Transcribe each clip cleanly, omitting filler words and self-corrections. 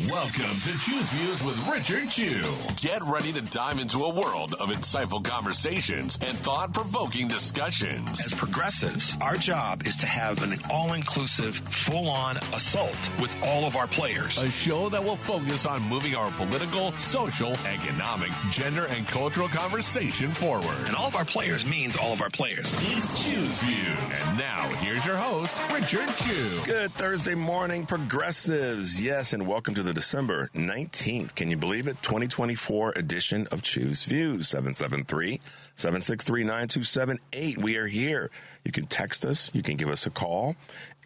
Welcome to Choose Views with Richard Chew. Get ready to dive into a world of insightful conversations and thought-provoking discussions. As progressives, our job is to have an all-inclusive, full-on assault with all of our players. A show that will focus on moving our political, social, economic, gender, and cultural conversation forward. And all of our players means all of our players. It's Choose Views. And now, here's your host, Richard Chew. Good Thursday morning, progressives. Yes, and welcome to the December 19th, can you believe it, 2024 edition of Choose Views, 773-763-9278. We are here. You can text us, you can give us a call,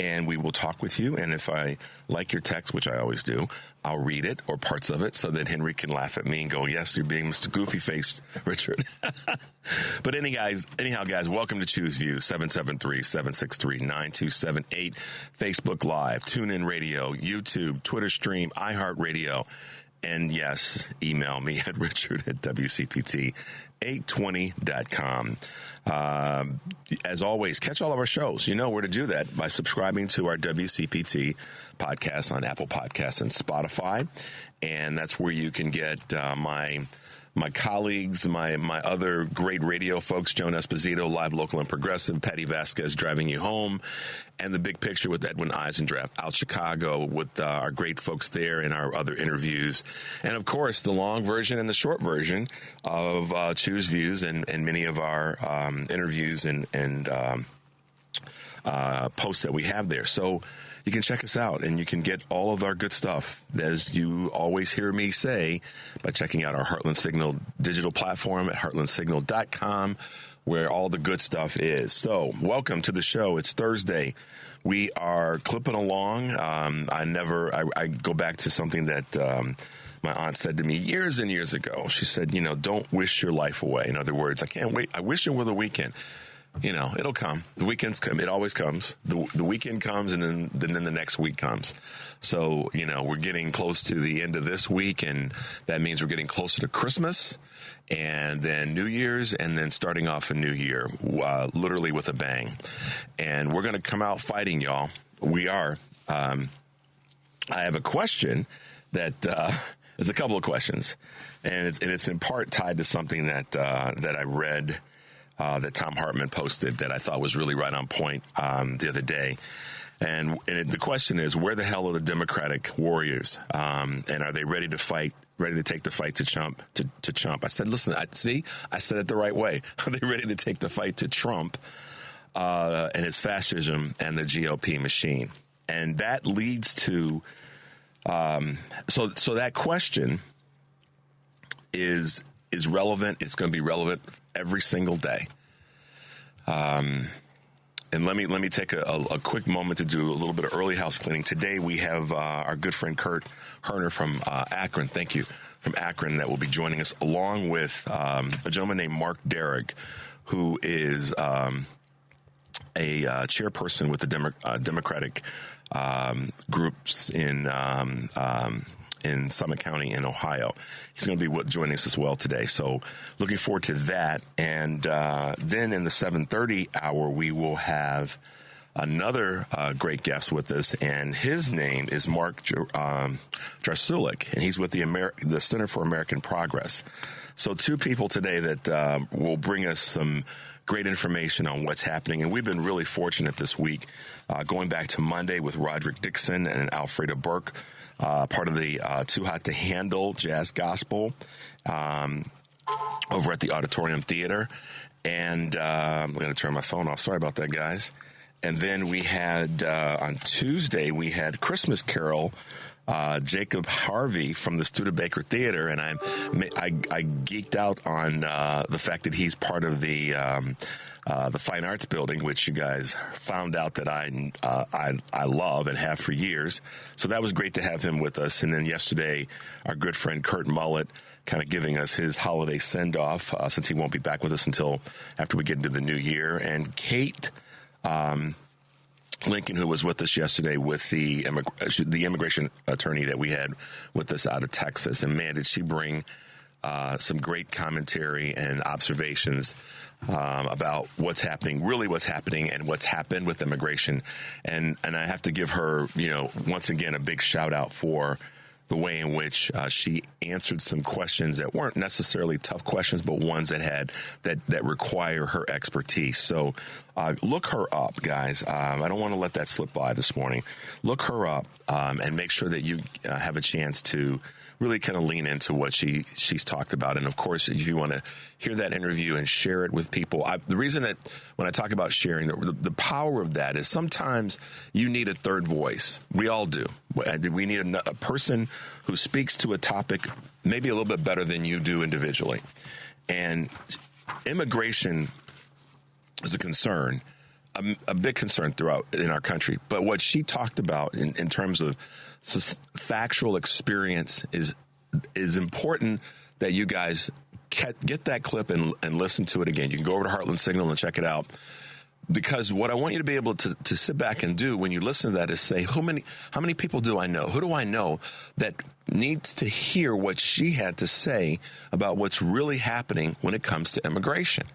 and we will talk with you. And if I like your text, which I always do, I'll read it or parts of it so that Henry can laugh at me and go, yes, you're being Mr. Goofy-faced, Richard. But anyhow, guys, welcome to Choose Views, 773-763-9278, Facebook Live, TuneIn Radio, YouTube, Twitter Stream, iHeartRadio, and yes, email me at richard@WCPT820.com. As always, catch all of our shows. You know where to do that by subscribing to our WCPT podcast on Apple Podcasts and Spotify. And that's where you can get my colleagues, my other great radio folks, Joan Esposito, Live, Local, and Progressive, Patty Vasquez, Driving You Home, and The Big Picture with Edwin Eisendrath, Out Chicago, with our great folks there and our other interviews. And, of course, the long version and the short version of Choose Views and many of our interviews and posts that we have there. So you can check us out and you can get all of our good stuff, as you always hear me say, by checking out our Heartland Signal digital platform at heartlandsignal.com, where all the good stuff is. So welcome to the show. It's Thursday. We are clipping along. I go back to something that my aunt said to me years and years ago. She said, don't wish your life away. In other words, I can't wait. I wish it were the weekend. It'll come. The weekends come. It always comes. The weekend comes, and then the next week comes. So, we're getting close to the end of this week, and that means we're getting closer to Christmas, and then New Year's, and then starting off a new year, literally with a bang. And we're going to come out fighting, y'all. We are. I have a question that there's a couple of questions, and it's in part tied to something that I read. That Tom Hartman posted that I thought was really right on point the other day. And the question is, where the hell are the Democratic warriors? And are they ready to fight, ready to take the fight to Trump? I said, listen, I said it the right way. Are they ready to take the fight to Trump and his fascism and the GOP machine? And that leads to, so that question is relevant. It's going to be relevant every single day. And let me take a quick moment to do a little bit of early house cleaning. Today we have our good friend Kurt Herner from Akron. Thank you. From Akron, that will be joining us, along with a gentleman named Marc Jarsulic, who is a chairperson with the Democratic groups in Summit County in Ohio. He's going to be joining us as well today. So looking forward to that. And then in the 7:30 hour, we will have another great guest with us, and his name is Marc Jarsulic, and he's with the Center for American Progress. So two people today that will bring us some great information on what's happening. And we've been really fortunate this week, going back to Monday with Roderick Dixon and Alfreda Burke, part of the Too Hot to Handle Jazz Gospel over at the Auditorium Theater. And I'm going to turn my phone off. Sorry about that, guys. And then we had, on Tuesday, we had Christmas Carol, Jacob Harvey from the Studebaker Theater. And I geeked out on the fact that he's part of the Fine Arts Building, which you guys found out that I love and have for years. So that was great to have him with us. And then yesterday, our good friend Kurt Mullet kind of giving us his holiday send-off, since he won't be back with us until after we get into the new year. And Kate Lincoln, who was with us yesterday with the immigration attorney that we had with us out of Texas. And man, did she bring some great commentary and observations about what's happening, really what's happening, and what's happened with immigration. And I have to give her, once again, a big shout out for the way in which she answered some questions that weren't necessarily tough questions, but ones that require her expertise. So look her up, guys. I don't want to let that slip by this morning. Look her up and make sure that you have a chance to really kind of lean into what she's talked about. And of course, if you want to hear that interview and share it with people, the reason that when I talk about sharing, the power of that is sometimes you need a third voice. We all do. We need a person who speaks to a topic maybe a little bit better than you do individually. And immigration is a concern, a big concern throughout in our country. But what she talked about in terms of factual experience is important that you guys get that clip and listen to it again. You can go over to Heartland Signal and check it out. Because what I want you to be able to sit back and do when you listen to that is say, how many people do I know? Who do I know that needs to hear what she had to say about what's really happening when it comes to immigration?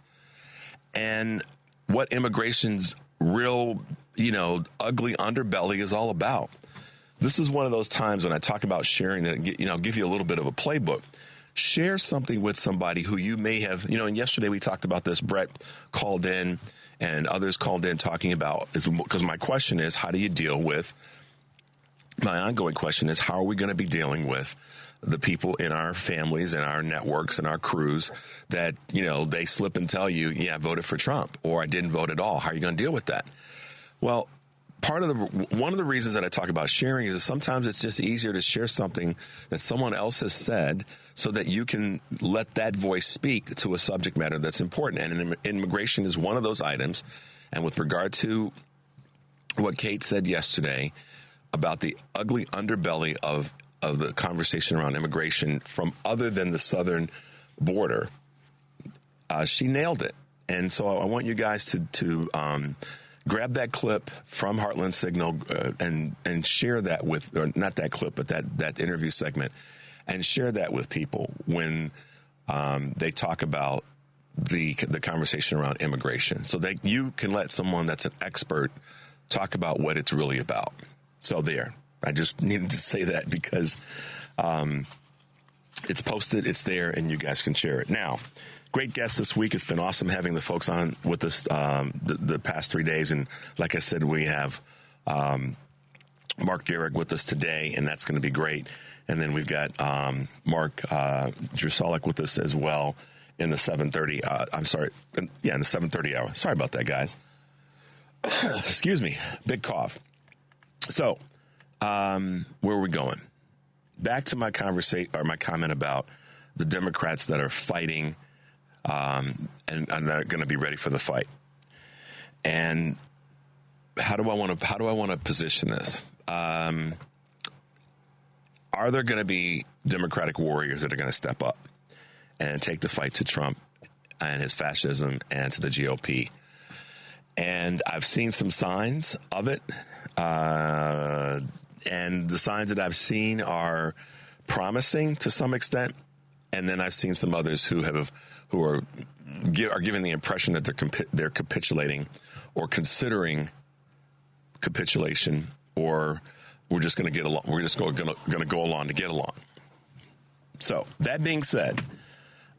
And what immigration's real, ugly underbelly is all about. This is one of those times when I talk about sharing that, give you a little bit of a playbook. Share something with somebody who you may have, and yesterday we talked about this. Brett called in and others called in talking about, because my question is, how do you deal with, my ongoing question is, how are we going to be dealing with the people in our families and our networks and our crews that, they slip and tell you, yeah, I voted for Trump or I didn't vote at all. How are you going to deal with that? Well, one of the reasons that I talk about sharing is sometimes it's just easier to share something that someone else has said so that you can let that voice speak to a subject matter that's important. And immigration is one of those items. And with regard to what Kate said yesterday about the ugly underbelly of the conversation around immigration from other than the southern border, she nailed it. And so I want you guys to grab that clip from Heartland Signal and share that with, or not that clip, but that interview segment, and share that with people when they talk about the conversation around immigration, so that you can let someone that's an expert talk about what it's really about. So there, I just needed to say that because it's posted, it's there, and you guys can share it. Now, great guest this week. It's been awesome having the folks on with us the past 3 days. And like I said, we have Marc Jarsulic with us today, and that's going to be great. And then we've got Marc Jarsulic with us as well in the 7:30. In the 7:30 hour. Sorry about that, guys. Excuse me. Big cough. So, where are we going? Back to my comment about the Democrats that are fighting and are going to be ready for the fight. And how do I want to position this? Are there going to be Democratic warriors that are going to step up and take the fight to Trump and his fascism and to the GOP? And I've seen some signs of it, and the signs that I've seen are promising to some extent. And then I've seen some others who are giving the impression that they're capitulating or considering capitulation, or we're just going to get along. We're just going to go along to get along. So that being said,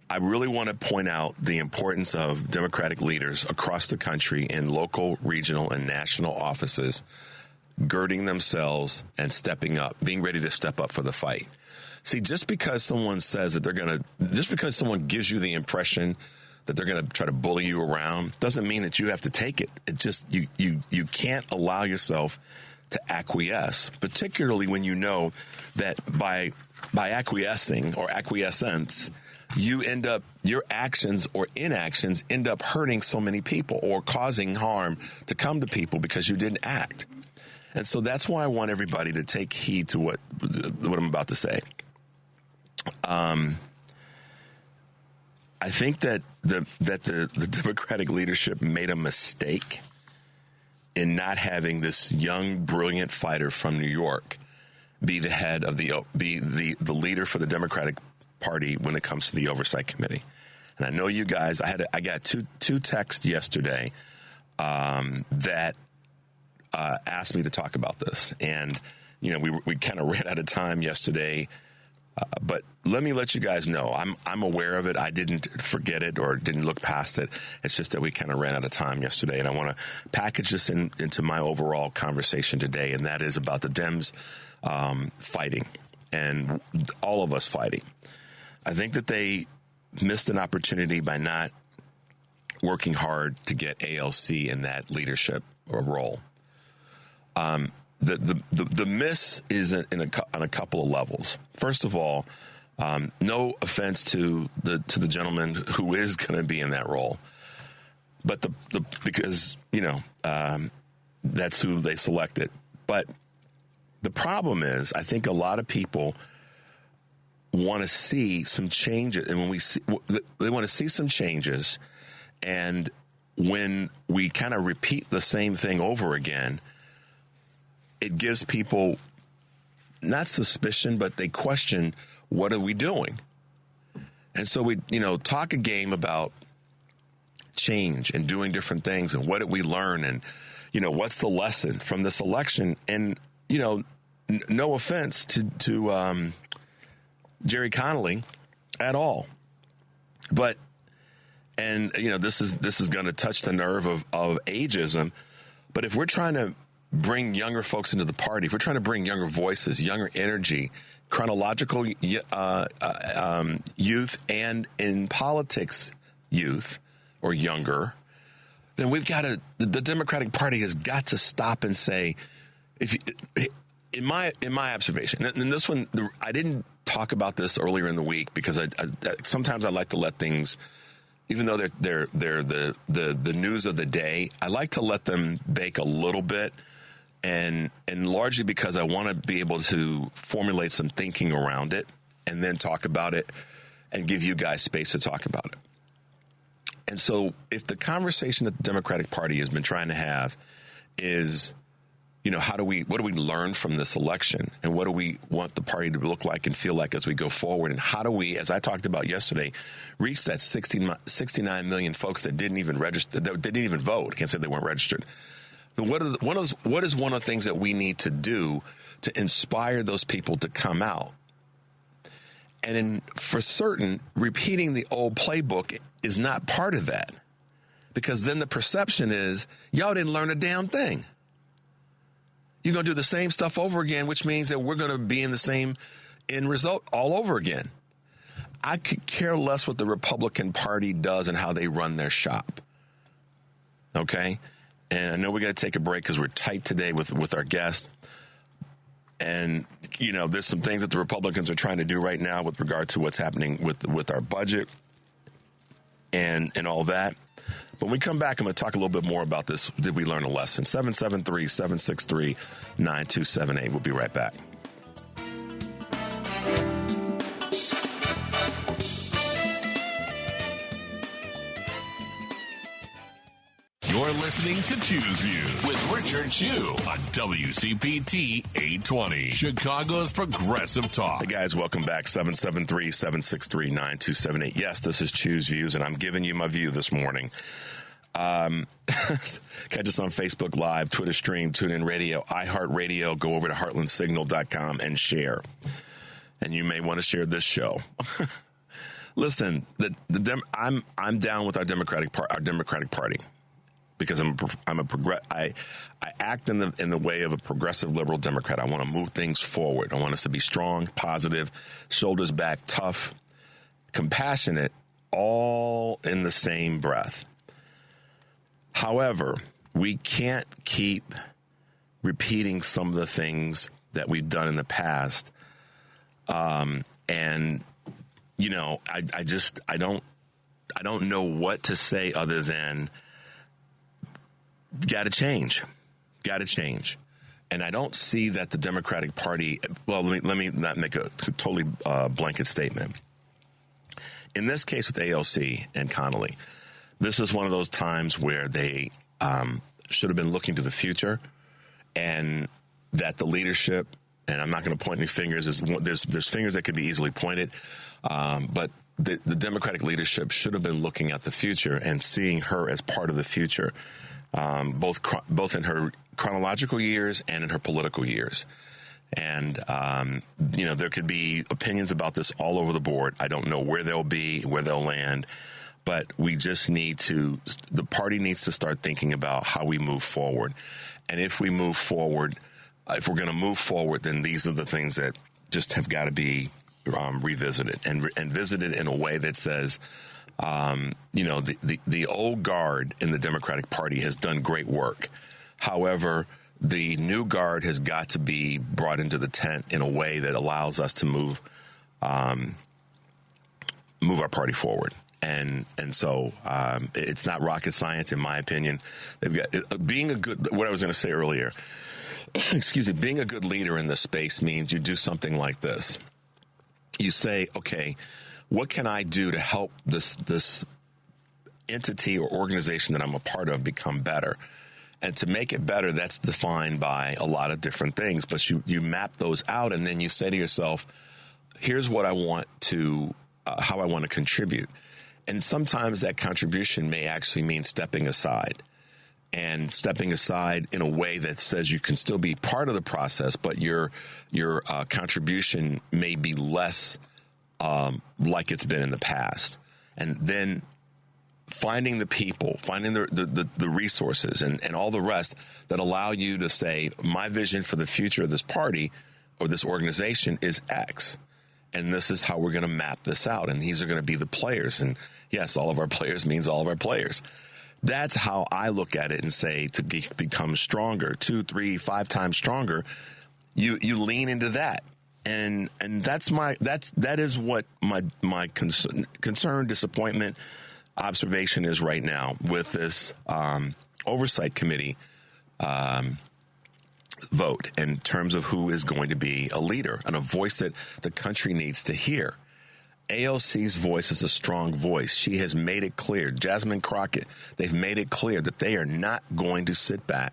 I really want to point out the importance of Democratic leaders across the country in local, regional, and national offices girding themselves and stepping up, being ready to step up for the fight. See, just because someone says that just because someone gives you the impression that they're going to try to bully you around doesn't mean that you have to take it. It just, you can't allow yourself to acquiesce, particularly when you know that by acquiescing or acquiescence, your actions or inactions end up hurting so many people or causing harm to come to people because you didn't act. And so that's why I want everybody to take heed to what I'm about to say. I think that the Democratic leadership made a mistake in not having this young, brilliant fighter from New York be the head of the leader for the Democratic Party when it comes to the Oversight Committee. And I know you guys. I got two texts yesterday that asked me to talk about this, and we kind of ran out of time yesterday. But let me let you guys know, I'm aware of it. I didn't forget it or didn't look past it. It's just that we kind of ran out of time yesterday. And I want to package this into my overall conversation today, and that is about the Dems fighting and all of us fighting. I think that they missed an opportunity by not working hard to get ALC in that leadership role. The miss is on a couple of levels. First of all, no offense to the gentleman who is going to be in that role, but because that's who they selected. But the problem is, I think a lot of people want to see some changes, and they want to see some changes, and when we kind of repeat the same thing over again, it gives people not suspicion, but they question, what are we doing? And so we, talk a game about change and doing different things and what did we learn and, what's the lesson from this election? And, no offense to Jerry Connolly at all. But, and, this is going to touch the nerve of ageism. But if we're trying to bring younger folks into the party, if we're trying to bring younger voices, younger energy, chronological youth, and in politics youth or younger, then we've got to, the Democratic Party has got to stop and say, in my observation, and this one, I didn't talk about this earlier in the week because I sometimes I like to let things, even though they're the news of the day, I like to let them bake a little bit. And largely because I want to be able to formulate some thinking around it and then talk about it and give you guys space to talk about it. And so if the conversation that the Democratic Party has been trying to have is, what do we learn from this election and what do we want the party to look like and feel like as we go forward? And how do we, as I talked about yesterday, reach that 69 million folks that didn't even register, that didn't even vote? I can't say they weren't registered. What is one of the things that we need to do to inspire those people to come out? And for certain, repeating the old playbook is not part of that, because then the perception is y'all didn't learn a damn thing. You're going to do the same stuff over again, which means that we're going to be in the same end result all over again. I could care less what the Republican Party does and how they run their shop. Okay? And I know we got to take a break because we're tight today with our guest. And, there's some things that the Republicans are trying to do right now with regard to what's happening with our budget and all that. But when we come back, I'm going to talk a little bit more about this. Did we learn a lesson? 773-763-9278. We'll be right back. You're listening to Choose Views with Richard Chew on WCPT 820, Chicago's Progressive Talk. Hey guys, welcome back. 773-763-9278. Yes, this is Choose Views, and I'm giving you my view this morning. Catch us on Facebook Live, Twitter stream, TuneIn Radio, iHeartRadio. Go over to heartlandsignal.com and share. And you may want to share this show. Listen, I'm down with our Democratic Party. Because I act in the way of a progressive liberal Democrat. I want to move things forward. I want us to be strong, positive, shoulders back, tough, compassionate, all in the same breath. However, we can't keep repeating some of the things that we've done in the past. I don't know what to say other than got to change. And I don't see that the Democratic Party, well, let me not make a totally blanket statement. In this case with ALC and Connolly, this is one of those times where they should have been looking to the future, and that the leadership, and I'm not going to point any fingers, there's fingers that could be easily pointed, but the Democratic leadership should have been looking at the future and seeing her as part of the future. Both in her chronological years and in her political years. And, there could be opinions about this all over the board. I don't know where they'll be, where they'll land, but we just the party needs to start thinking about how we move forward. And if we move forward, if we're going to move forward, then these are the things that just have got to be revisited and visited in a way that says, the old guard in the Democratic Party has done great work. However, the new guard has got to be brought into the tent in a way that allows us to move our party forward. And so it's not rocket science, in my opinion. They've got what I was going to say earlier, being a good leader in this space means you do something like this. You say, okay, what can I do to help this entity or organization that I'm a part of become better? And to make it better, that's defined by a lot of different things. But you map those out, and then you say to yourself, here's what I want to, how I want to contribute. And sometimes that contribution may actually mean stepping aside. And stepping aside in a way that says you can still be part of the process, but your contribution may be less like it's been in the past. And then finding the people, finding the resources and all the rest that allow you to say, my vision for the future of this party or this organization is X. And this is how we're going to map this out. And these are going to be the players. And yes, all of our players means all of our players. That's how I look at it and say to become stronger, 2, 3, 5 times stronger. You lean into that. And that is what my concern, disappointment, observation is right now with this oversight committee vote in terms of who is going to be a leader and a voice that the country needs to hear. AOC's voice is a strong voice. She has made it clear. Jasmine Crockett, they've made it clear that they are not going to sit back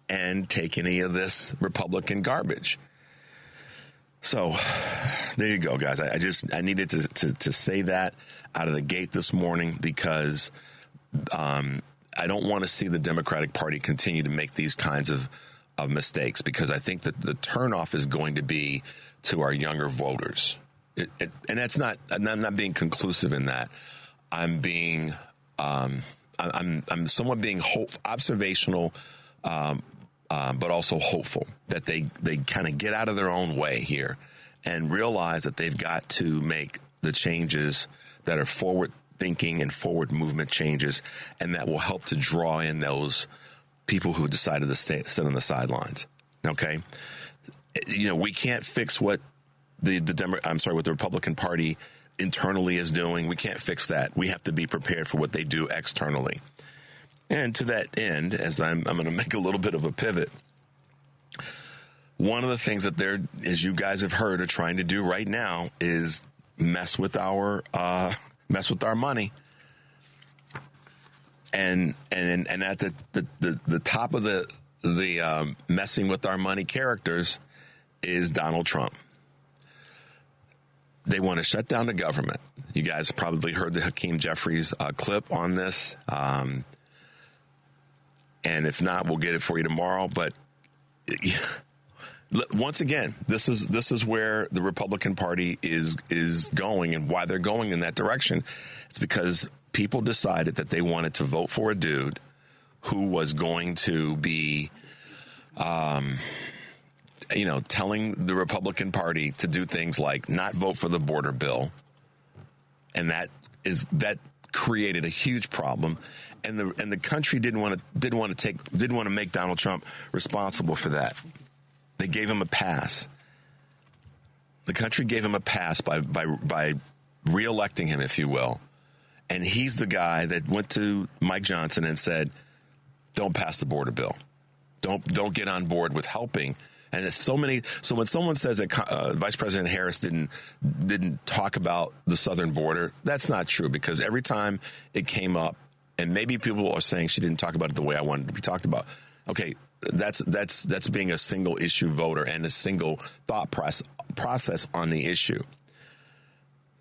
and take any of this Republican garbage. So there you go, guys. I needed to say that out of the gate this morning because I don't want to see the Democratic Party continue to make these kinds of mistakes because I think that the turnoff is going to be to our younger voters. And that's not. I'm not being conclusive in that. I'm being. I'm somewhat being observational, but also hopeful that they kind of get out of their own way here and realize that they've got to make the changes that are forward thinking and forward movement changes, and that will help to draw in those people who decided to sit on the sidelines. Okay, we can't fix what what the Republican Party internally is doing. We can't fix that. We have to be prepared for what they do externally. And to that end, as I'm going to make a little bit of a pivot, one of the things that they're, as you guys have heard, are trying to do right now is mess with our money. And at the top of the messing with our money characters is Donald Trump. They want to shut down the government. You guys probably heard the Hakeem Jeffries clip on this. And if not, we'll get it for you tomorrow. But once again, this is where the Republican Party is going, and why they're going in that direction. It's because people decided that they wanted to vote for a dude who was going to be, telling the Republican Party to do things like not vote for the border bill, and that created a huge problem, and the country didn't want to make Donald Trump responsible for that. They gave him a pass. The country gave him a pass by reelecting him, if you will, and he's the guy that went to Mike Johnson and said, "Don't pass the border bill. Don't get on board with helping." And there's so many. So when someone says that Vice President Harris didn't talk about the southern border, that's not true, because every time it came up, and maybe people are saying she didn't talk about it the way I wanted it to be talked about. Okay, that's being a single issue voter and a single thought process on the issue.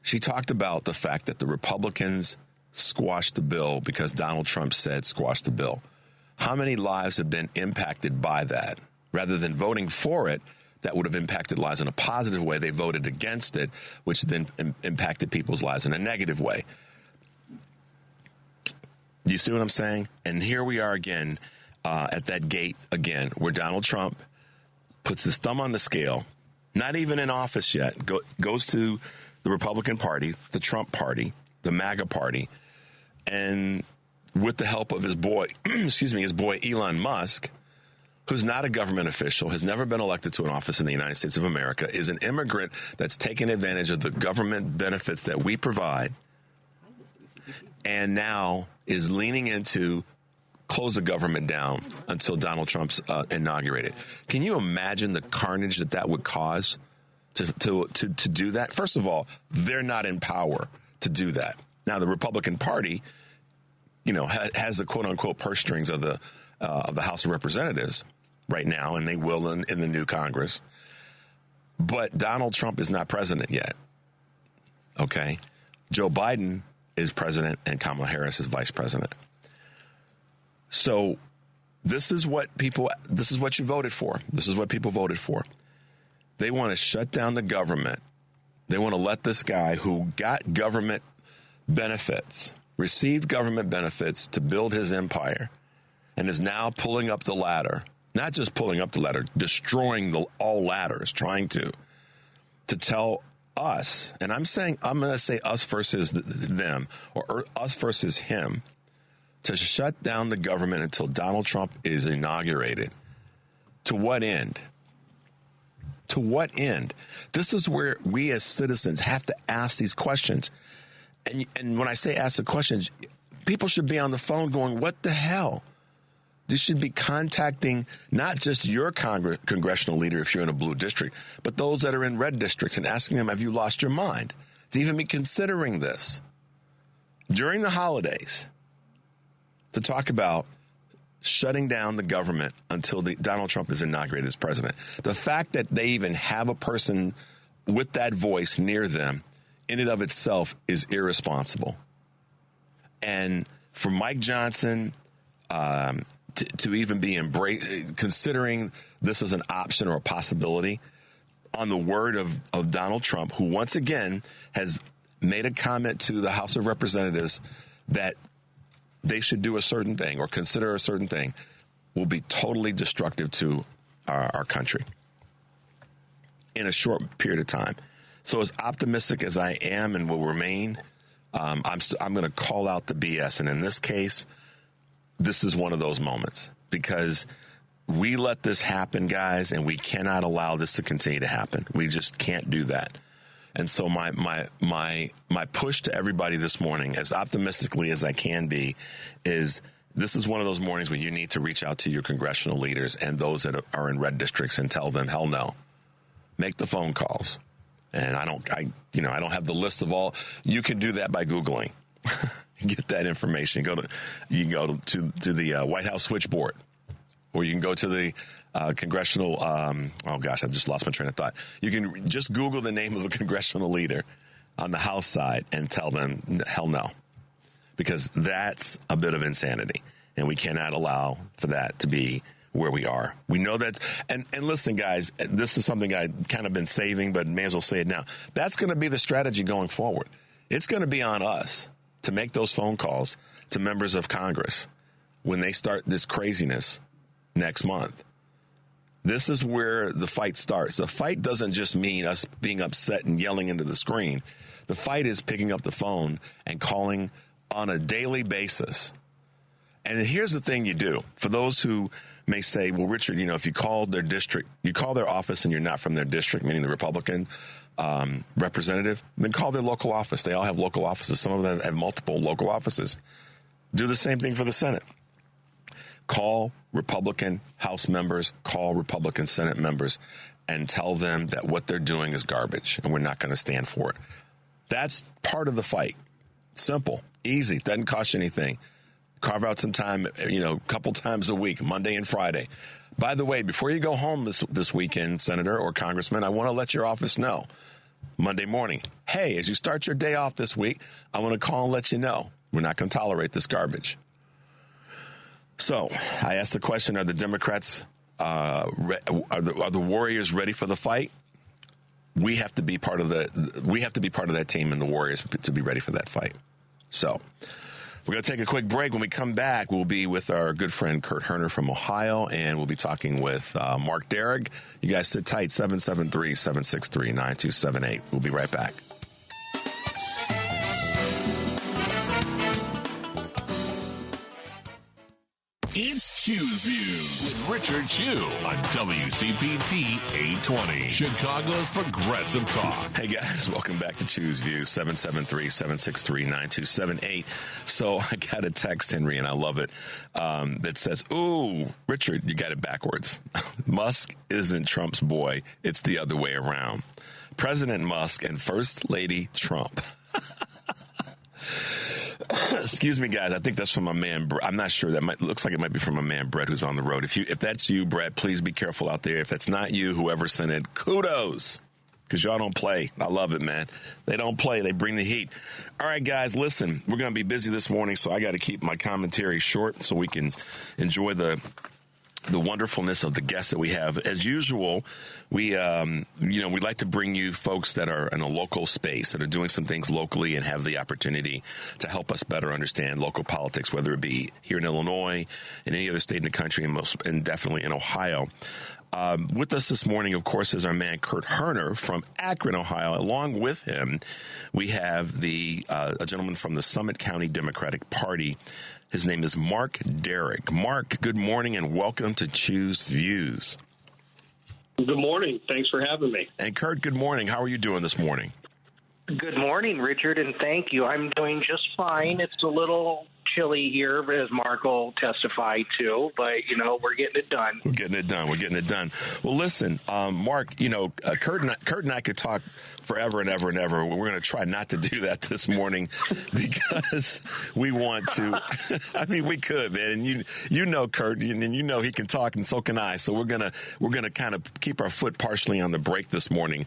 She talked about the fact that the Republicans squashed the bill because Donald Trump said squash the bill. How many lives have been impacted by that? Rather than voting for it, that would have impacted lives in a positive way. They voted against it, which then impacted people's lives in a negative way. Do you see what I'm saying? And here we are again at that gate again, where Donald Trump puts his thumb on the scale, not even in office yet, goes to the Republican Party, the Trump Party, the MAGA Party, and with the help of his boy, his boy Elon Musk, who's not a government official, has never been elected to an office in the United States of America, is an immigrant that's taken advantage of the government benefits that we provide, and now is leaning into close the government down until Donald Trump's inaugurated. Can you imagine the carnage that would cause to do that? First of all, they're not in power to do that. Now, the Republican Party, has the quote unquote purse strings of the House of Representatives right now, and they will in the new Congress. But Donald Trump is not president yet. Okay. Joe Biden is president and Kamala Harris is vice president. So this is what you voted for. This is what people voted for. They want to shut down the government. They want to let this guy who got government benefits, received government benefits to build his empire, and is now pulling up the ladder, not just pulling up the ladder, destroying all ladders, trying to tell us, and I'm going to say us versus them, or us versus him, to shut down the government until Donald Trump is inaugurated. To what end? To what end? This is where we as citizens have to ask these questions. And when I say ask the questions, people should be on the phone going, what the hell? You should be contacting not just your congressional leader if you're in a blue district, but those that are in red districts and asking them, have you lost your mind? To even be considering this during the holidays, to talk about shutting down the government until Donald Trump is inaugurated as president. The fact that they even have a person with that voice near them in and of itself is irresponsible. And for Mike Johnson to even be considering this as an option or a possibility on the word of Donald Trump, who once again has made a comment to the House of Representatives that they should do a certain thing or consider a certain thing, will be totally destructive to our country in a short period of time. So as optimistic as I am and will remain, I'm going to call out the BS. And in this case, this is one of those moments because we let this happen, guys, and we cannot allow this to continue to happen. We just can't do that. And so my push to everybody this morning, as optimistically as I can be, is this is one of those mornings when you need to reach out to your congressional leaders and those that are in red districts and tell them, hell no. Make the phone calls. And I don't have the list of all. You can do that by Googling. Get that information. You can go to the White House switchboard, or you can go to the congressional. I just lost my train of thought. You can just Google the name of a congressional leader on the House side and tell them hell no, because that's a bit of insanity, and we cannot allow for that to be where we are. We know that. And listen, guys, this is something I've kind of been saving, but may as well say it now. That's going to be the strategy going forward. It's going to be on us to make those phone calls to members of Congress when they start this craziness next month. This is where the fight starts. The fight doesn't just mean us being upset and yelling into the screen. The fight is picking up the phone and calling on a daily basis. And here's the thing you do. For those who may say, well, Richard, if you call their district, you call their office and you're not from their district, meaning the Republican representative, then call their local office. They all have local offices. Some of them have multiple local offices. Do the same thing for the Senate. Call Republican House members, call Republican Senate members, and tell them that what they're doing is garbage and we're not going to stand for it. That's part of the fight. Simple, easy, doesn't cost you anything. Carve out some time, a couple times a week, Monday and Friday. By the way, before you go home this weekend, Senator or Congressman, I want to let your office know Monday morning, hey, as you start your day off this week, I want to call and let you know we're not going to tolerate this garbage. So I asked the question, are the Democrats Are the Warriors ready for the fight? We have to be part of that team and the Warriors to be ready for that fight. So we're going to take a quick break. When we come back, we'll be with our good friend Kurt Herner from Ohio, and we'll be talking with Marc Jarsulic. You guys sit tight, 773-763-9278. We'll be right back. It's Choose Views with Richard Chew on WCPT 820, Chicago's Progressive Talk. Hey guys, welcome back to Choose Views, 773-763-9278. So I got a text, Henry, and I love it, that says, ooh, Richard, you got it backwards. Musk isn't Trump's boy. It's the other way around. President Musk and First Lady Trump. Excuse me, guys. I think that's from my man. I'm not sure. Looks like it might be from my man Brett, who's on the road. If that's you, Brett, please be careful out there. If that's not you, whoever sent it, kudos, because y'all don't play. I love it, man. They don't play. They bring the heat. All right, guys. Listen, we're going to be busy this morning, so I got to keep my commentary short so we can enjoy the wonderfulness of the guests that we have. As usual, we like to bring you folks that are in a local space, that are doing some things locally and have the opportunity to help us better understand local politics, whether it be here in Illinois, in any other state in the country, and definitely in Ohio. With us this morning, of course, is our man Kurt Herner from Akron, Ohio. Along with him, we have a gentleman from the Summit County Democratic Party. His name is Marc Jarsulic. Marc, good morning and welcome to Choose Views. Good morning. Thanks for having me. And Kurt, good morning. How are you doing this morning? Good morning, Richard, and thank you. I'm doing just fine. It's a little chilly here, as Marc will testify to, but, we're getting it done. We're getting it done. Well, listen, Marc, Kurt and I could talk forever and ever and ever. We're going to try not to do that this morning because we want to. I mean, we could, man. And you know Kurt, and you know he can talk, and so can I. So we're gonna kind of keep our foot partially on the brake this morning.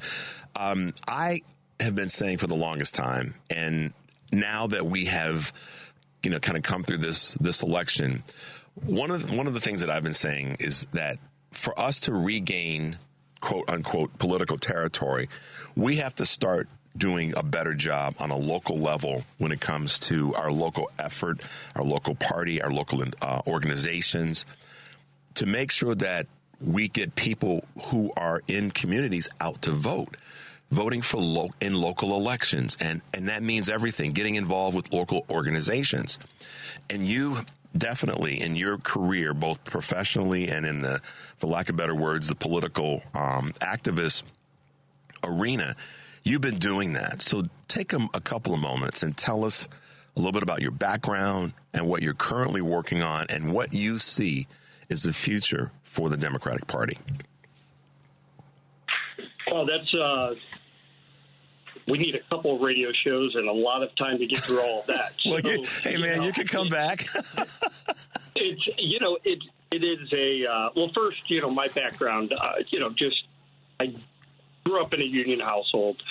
I have been saying for the longest time, and now that we have kind of come through this election, one of the things that I've been saying is that for us to regain quote unquote political territory, we have to start doing a better job on a local level when it comes to our local effort, our local party, our local organizations, to make sure that we get people who are in communities out to vote. Voting for in local elections. And that means everything, getting involved with local organizations. And you definitely, in your career, both professionally and in the, for lack of better words, the political activist arena, you've been doing that. So take a couple of moments and tell us a little bit about your background and what you're currently working on and what you see is the future for the Democratic Party. Well, that's we need a couple of radio shows and a lot of time to get through all of that. Well, hey, man, you can come back. It is well, first, my background, I grew up in a union household.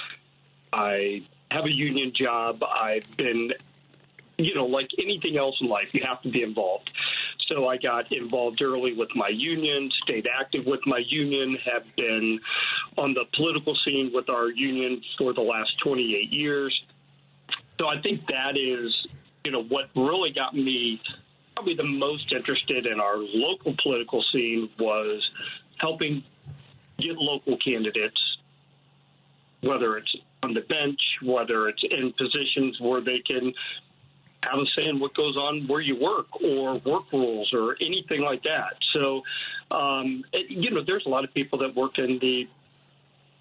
I have a union job. I've been, like anything else in life, you have to be involved. So I got involved early with my union, stayed active with my union, have been on the political scene with our union for the last 28 years. So I think that is, what really got me probably the most interested in our local political scene was helping get local candidates, whether it's on the bench, whether it's in positions where they can have a say in what goes on where you work or work rules or anything like that. So, there's a lot of people that work in the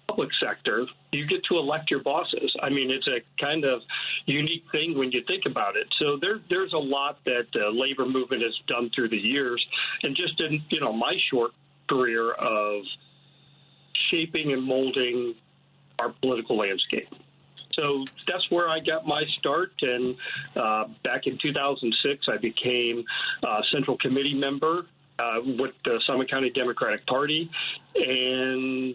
public sector. You get to elect your bosses. I mean, it's a kind of unique thing when you think about it. So there's a lot that the labor movement has done through the years. And just in, my short career of shaping and molding our political landscape. So that's where I got my start. And back in 2006, I became a Central Committee member with the Summit County Democratic Party. And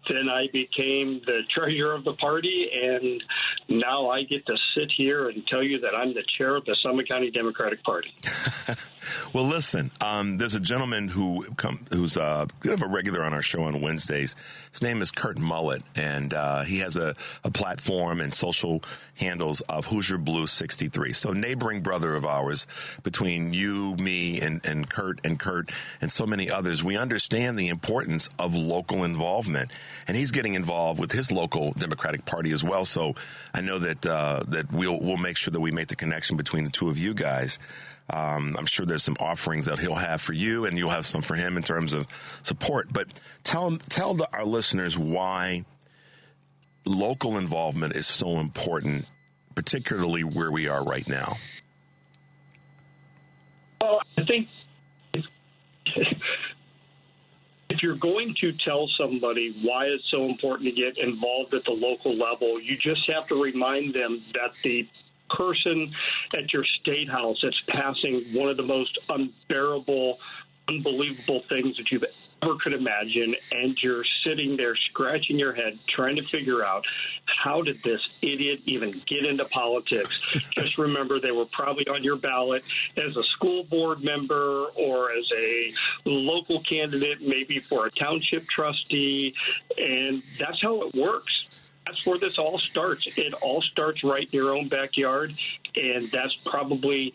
then I became the treasurer of the party, and now I get to sit here and tell you that I'm the chair of the Summit County Democratic Party. Well, listen, there's a gentleman who's kind of a regular on our show on Wednesdays. His name is Kurt Mullet, and he has a platform and social handles of Hoosier Blue 63. So neighboring brother of ours, between you, me, and Kurt and so many others, we understand the importance of local involvement. And he's getting involved with his local Democratic Party as well. So I know that we'll make sure that we make the connection between the two of you guys. I'm sure there's some offerings that he'll have for you, and you'll have some for him in terms of support. But tell our listeners why local involvement is so important, particularly where we are right now. Well, I think if you're going to tell somebody why it's so important to get involved at the local level, you just have to remind them that the person at your state house that's passing one of the most unbearable, unbelievable things that you've ever could imagine, and you're sitting there scratching your head trying to figure out, how did this idiot even get into politics? Just remember, they were probably on your ballot as a school board member or as a local candidate, maybe for a township trustee, and that's how it works. That's where this all starts. It all starts right in your own backyard, and that's probably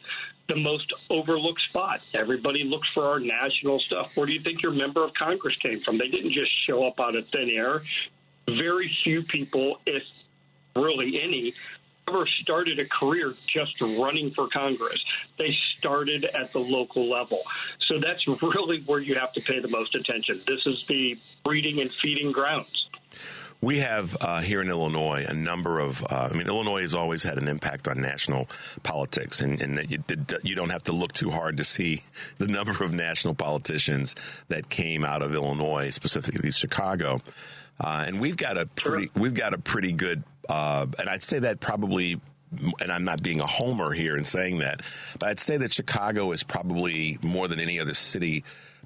the most overlooked spot. Everybody looks for our national stuff. Where do you think your member of Congress came from? They didn't just show up out of thin air. Very few people, if really any, ever started a career just running for Congress. They started at the local level. So that's really where you have to pay the most attention. This is the breeding and feeding grounds. We have here in Illinois a number of, Illinois has always had an impact on national politics, and that you don't have to look too hard to see the number of national politicians that came out of Illinois, specifically Chicago. And we've got a pretty good, and I'd say that probably, and I'm not being a homer here in saying that, but I'd say that Chicago is probably more than any other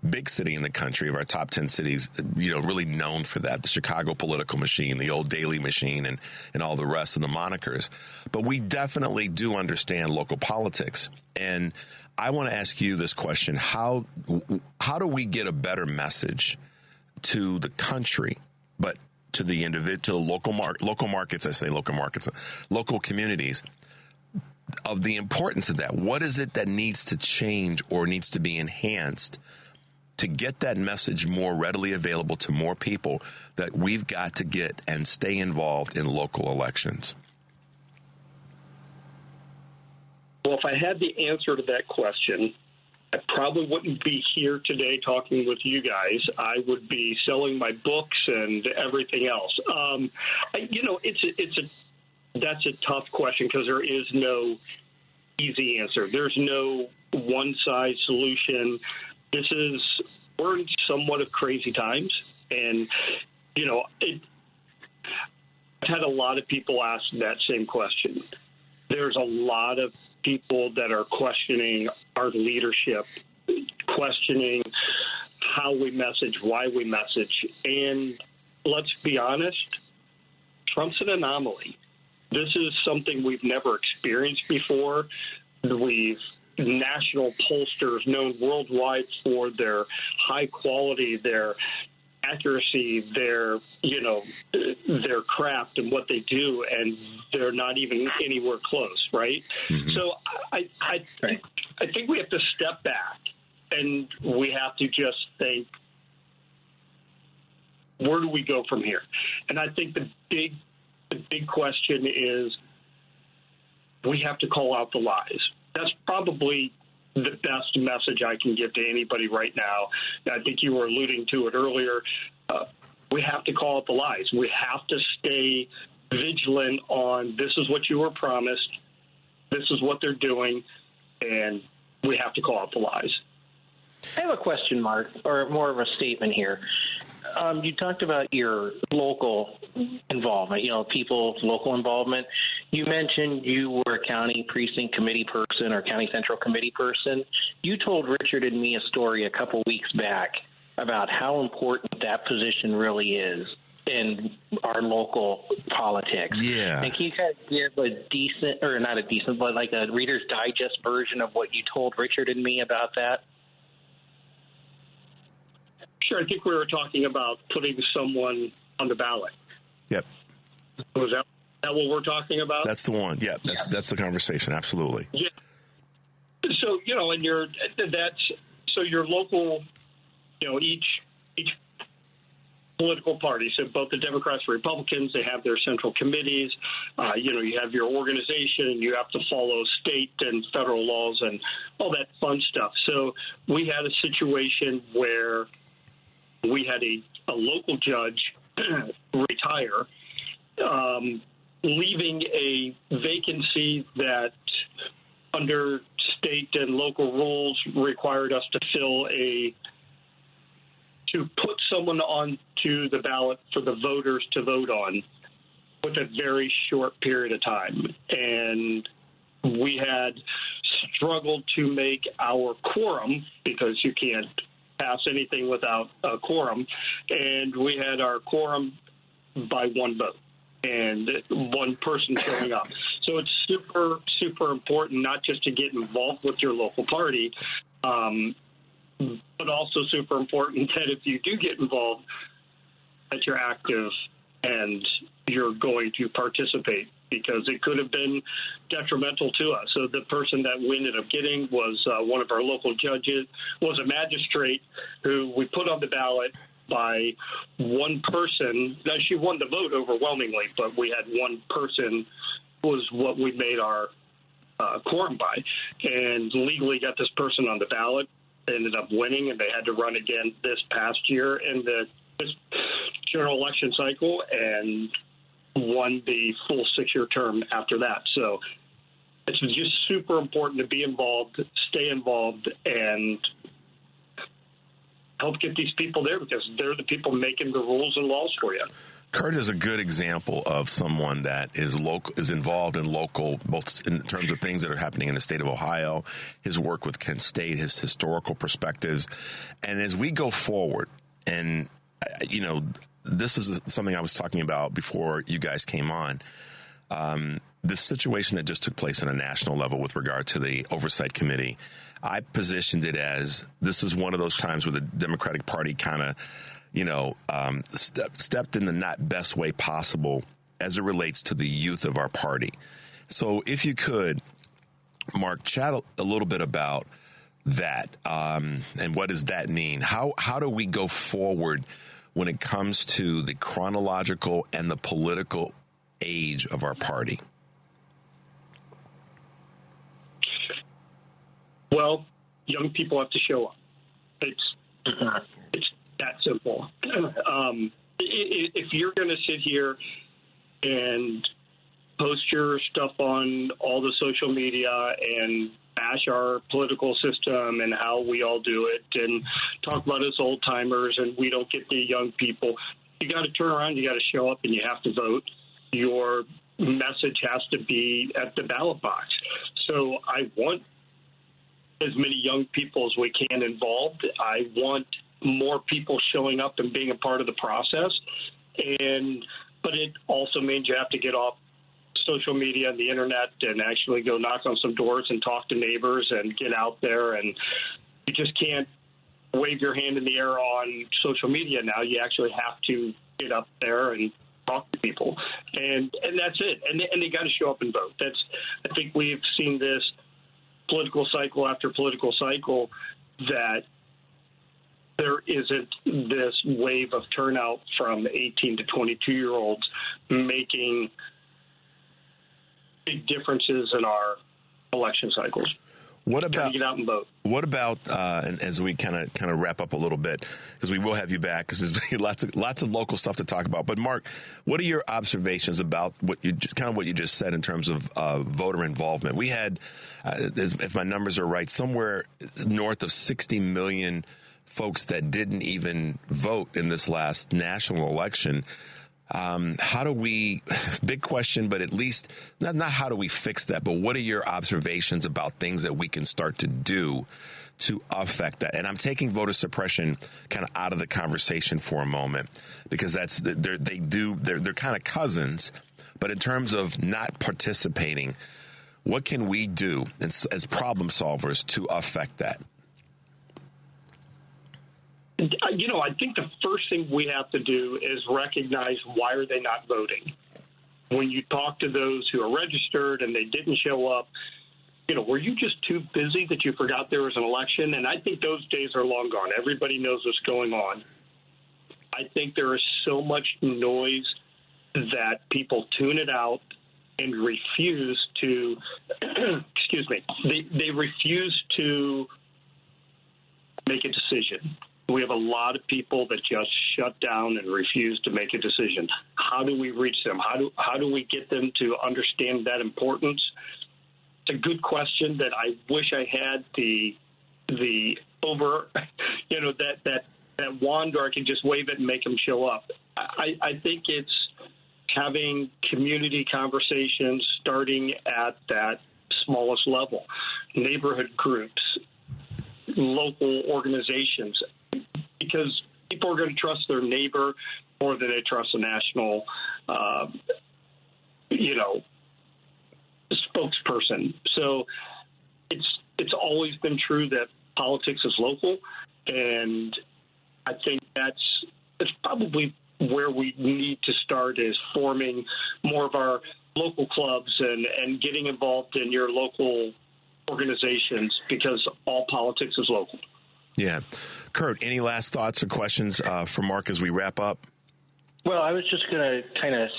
big city in the country, of our top 10 cities, really known for that. The Chicago political machine, the old Daily machine, and all the rest of the monikers. But we definitely do understand local politics. And I want to ask you this question. How do we get a better message to the country, but to the individual, local markets, I say local markets, local communities, of the importance of that? What is it that needs to change or needs to be enhanced to get that message more readily available to more people, that we've got to get and stay involved in local elections? Well, if I had the answer to that question, I probably wouldn't be here today talking with you guys. I would be selling my books and everything else. That's a tough question, because there is no easy answer. There's no one-size solution. We're in somewhat of crazy times, and I've had a lot of people ask that same question. There's a lot of people that are questioning our leadership, questioning how we message, why we message, and let's be honest, Trump's an anomaly. This is something we've never experienced before. National pollsters known worldwide for their high quality, their accuracy, their craft and what they do, and they're not even anywhere close, right? Mm-hmm. So I think we have to step back, and we have to just think, where do we go from here? And I think the big question is, we have to call out the lies. That's probably the best message I can give to anybody right now. I think you were alluding to it earlier. We have to call out the lies. We have to stay vigilant on, this is what you were promised, this is what they're doing, and we have to call out the lies. I have a question, Mark, or more of a statement here. You talked about your local involvement, people's local involvement. You mentioned you were a county precinct committee person or county central committee person. You told Richard and me a story a couple weeks back about how important that position really is in our local politics. Yeah. And can you kind of give a decent, or not a decent, but like a Reader's Digest version of what you told Richard and me about that? Sure. I think we were talking about putting someone on the ballot. Yep. Was that what we're talking about? That's the one. Yeah, that's the conversation. Absolutely. Yeah. So, and your local, each political party, so both the Democrats and Republicans, they have their central committees. You have your organization. You have to follow state and federal laws and all that fun stuff. So we had a situation where we had a local judge retire, leaving a vacancy that under state and local rules required us to put someone onto the ballot for the voters to vote on with a very short period of time. And we had struggled to make our quorum, because you can't pass anything without a quorum, and we had our quorum by one vote and one person showing up. So it's super, super important not just to get involved with your local party, but also super important that if you do get involved, that you're active and you're going to participate, because it could have been detrimental to us. So the person that we ended up getting was one of our local judges, was a magistrate who we put on the ballot by one person. Now, she won the vote overwhelmingly, but we had one person was what we made our quorum by, and legally got this person on the ballot. They ended up winning, and they had to run again this past year in this general election cycle, and won the full 6-year term after that. So it's just super important to be involved, stay involved, and help get these people there, because they're the people making the rules and laws for you. Kurt is a good example of someone that is involved in local, both in terms of things that are happening in the state of Ohio, his work with Kent State, his historical perspectives. And as we go forward, and, this is something I was talking about before you guys came on, this situation that just took place on a national level with regard to the Oversight Committee, I positioned it as this is one of those times where the Democratic Party kind of, stepped in the not best way possible as it relates to the youth of our party. So if you could, Mark, chat a little bit about that, and what does that mean? How do we go forward when it comes to the chronological and the political age of our party? Well, young people have to show up. It's that simple. If you're going to sit here and post your stuff on all the social media and bash our political system and how we all do it and talk about us old timers and we don't get the young people, you got to turn around, you got to show up, and you have to vote. Your message has to be at the ballot box. So I want as many young people as we can involved. I want more people showing up and being a part of the process. But it also means you have to get off social media and the internet and actually go knock on some doors and talk to neighbors and get out there. And you just can't wave your hand in the air on social media now. You actually have to get up there and talk to people. And that's it. And they got to show up and vote. I think we've seen this political cycle after political cycle that there isn't this wave of turnout from 18 to 22-year-olds making big differences in our election cycles. What about get out and vote? What about and as we kind of wrap up a little bit, because we will have you back because there's lots of local stuff to talk about. But Mark, what are your observations about what you just said in terms of voter involvement? We had, if my numbers are right, somewhere north of 60 million folks that didn't even vote in this last national election. How do we, big question, but at least not how do we fix that, but what are your observations about things that we can start to do to affect that? And I'm taking voter suppression kind of out of the conversation for a moment, because they're kind of cousins. But in terms of not participating, what can we do as problem solvers to affect that? I think the first thing we have to do is recognize, why are they not voting? When you talk to those who are registered and they didn't show up, were you just too busy that you forgot there was an election? And I think those days are long gone. Everybody knows what's going on. I think there is so much noise that people tune it out and refuse to, excuse me, they refuse to make a decision. We have a lot of people that just shut down and refuse to make a decision. How do we reach them? How do we get them to understand that importance? It's a good question that I wish I had the over, that wand, or I can just wave it and make them show up. I think it's having community conversations starting at that smallest level, neighborhood groups, local organizations, because people are going to trust their neighbor more than they trust a national, spokesperson. So it's always been true that politics is local, and I think that's probably where we need to start, is forming more of our local clubs and getting involved in your local organizations, because all politics is local. Yeah. Kurt, any last thoughts or questions for Mark as we wrap up? Well, I was just going to kind of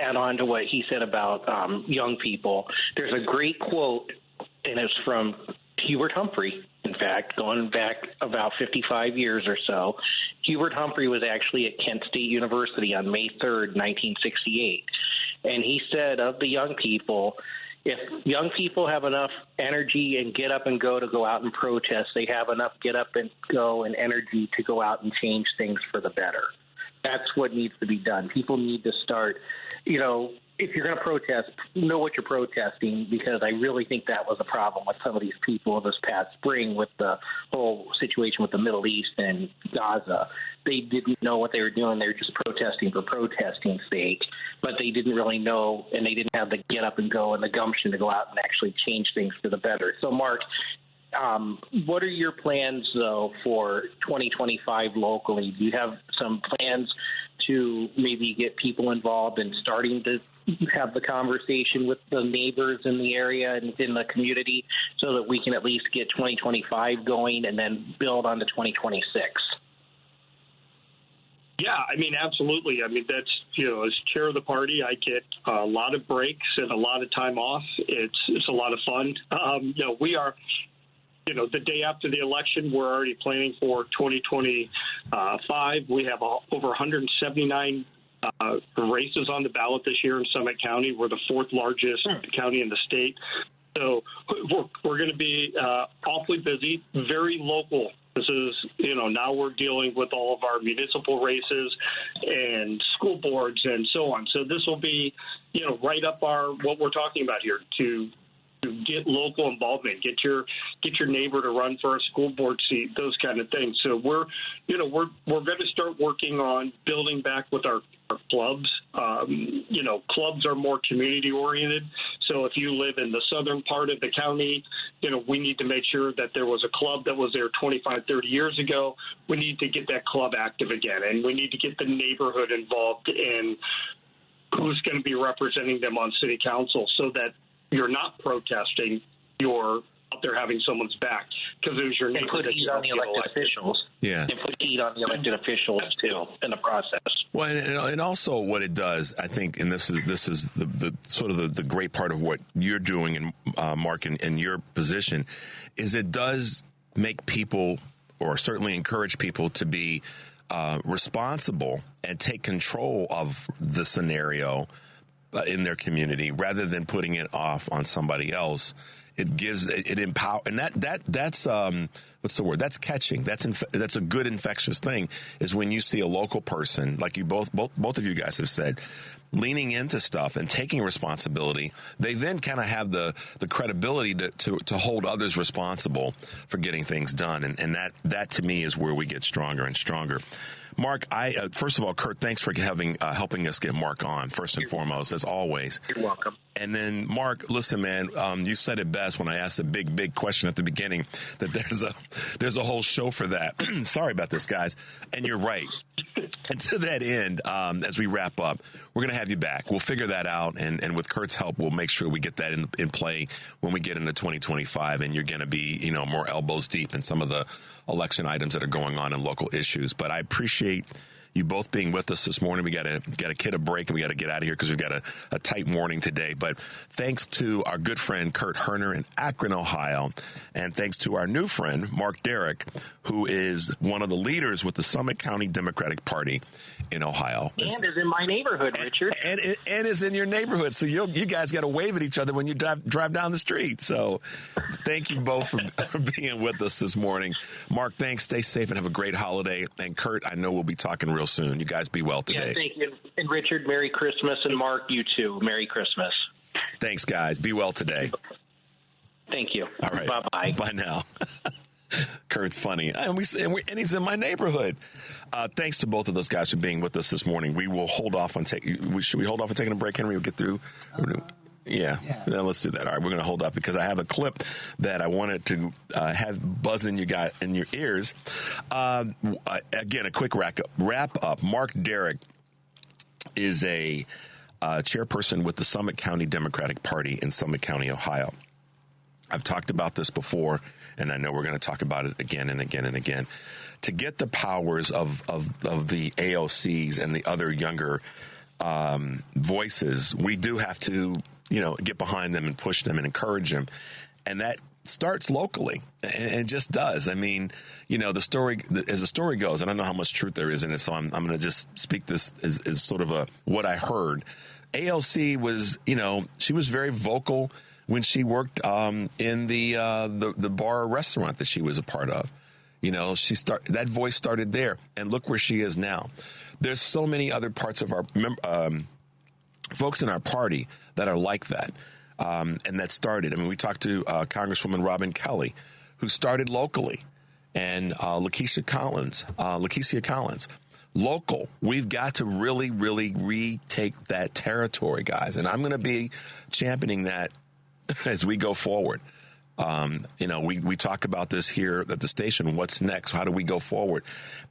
add on to what he said about young people. There's a great quote, and it's from Hubert Humphrey, in fact, going back about 55 years or so. Hubert Humphrey was actually at Kent State University on May 3rd, 1968. And he said of the young people, if young people have enough energy and get up and go out and protest, they have enough get up and go and energy to go out and change things for the better. That's what needs to be done. People need to start, if you're going to protest, know what you're protesting, because I really think that was a problem with some of these people this past spring with the whole situation with the Middle East and Gaza. They didn't know what they were doing. They were just protesting for protesting's sake, but they didn't really know, and they didn't have the get up and go and the gumption to go out and actually change things for the better. So, Mark, what are your plans, though, for 2025 locally? Do you have some plans to maybe get people involved in starting to have the conversation with the neighbors in the area and in the community, so that we can at least get 2025 going and then build on to 2026? Yeah, absolutely. That's, as chair of the party, I get a lot of breaks and a lot of time off. It's a lot of fun. We are, the day after the election, we're already planning for 2025. We have over 179 races on the ballot this year in Summit County. We're the fourth largest county in the state. So we're going to be awfully busy, very local. This is, now we're dealing with all of our municipal races and school boards and so on. So this will be, right up what we're talking about here, to get local involvement, get your neighbor to run for a school board seat, those kind of things. So we're going to start working on building back with our clubs. Clubs are more community oriented. So if you live in the southern part of the county, we need to make sure that there was a club that was there 25, 30 years ago. We need to get that club active again, and we need to get the neighborhood involved in who's going to be representing them on city council, so that you're not protesting, you're out there having someone's back, because it was your neighbor. And put heat on the elected officials. Yeah. And put heat on the elected officials, too, in the process. Well, and also what it does, I think, and this is the sort of the great part of what you're doing, and Mark, in your position, is it does make people, or certainly encourage people, to be responsible and take control of the scenario in their community rather than putting it off on somebody else. It empower, and that's what's the word? That's catching. That's a good infectious thing, is when you see a local person, like you both of you guys have said, leaning into stuff and taking responsibility. They then kind of have the credibility to hold others responsible for getting things done, and that to me is where we get stronger and stronger. Mark, first of all, Kurt, thanks for helping us get Mark on, first and foremost, as always. You're welcome. And then, Mark, listen, man, you said it best when I asked a big question at the beginning, that there's a whole show for that. Sorry about this, guys. And you're right. And to that end, as we wrap up, we're going to have you back. We'll figure that out. And with Kurt's help, we'll make sure we get that in play when we get into 2025. And you're going to be, more elbows deep in some of the election items that are going on in local issues. But I appreciate you both being with us this morning. We got to get a break and we got to get out of here because we've got a tight morning today. But thanks to our good friend Kurt Herner in Akron, Ohio, and thanks to our new friend Marc Jarsulic, who is one of the leaders with the Summit County Democratic Party in Ohio. And is in my neighborhood, Richard. And is in your neighborhood. So you guys got to wave at each other when you drive down the street. So thank you both for being with us this morning. Mark, thanks. Stay safe and have a great holiday. And Kurt, I know we'll be talking real soon. You guys be well today. Yeah, thank you. And Richard, Merry Christmas. And Mark, you too. Merry Christmas. Thanks, guys. Be well today. Thank you. All right. Bye-bye. Bye now. Kurt's funny. And he's in my neighborhood. Thanks to both of those guys for being with us this morning. We will hold off on should we hold off on taking a break, Henry? We'll get through. Yeah. Let's do that. All right, we're going to hold up because I have a clip that I wanted to have buzz in your ears. Again, a quick wrap up. Marc Jarsulic is a chairperson with the Summit County Democratic Party in Summit County, Ohio. I've talked about this before, and I know we're going to talk about it again and again and again. To get the powers of the AOCs and the other younger voices, we do have to, get behind them and push them and encourage them. And that starts locally and just does. I mean, the story, as the story goes, and I don't know how much truth there is in it, so I'm going to just speak this as sort of what I heard. AOC was, she was very vocal when she worked in the bar or restaurant that she was a part of. That voice started there, and look where she is now. There's so many other parts of our folks in our party that are like that, and that started. I mean, we talked to Congresswoman Robin Kelly, who started locally, and Lakeisha Collins, local. We've got to really, really retake that territory, guys, and I'm going to be championing that as we go forward. We talk about this here at the station. What's next? How do we go forward?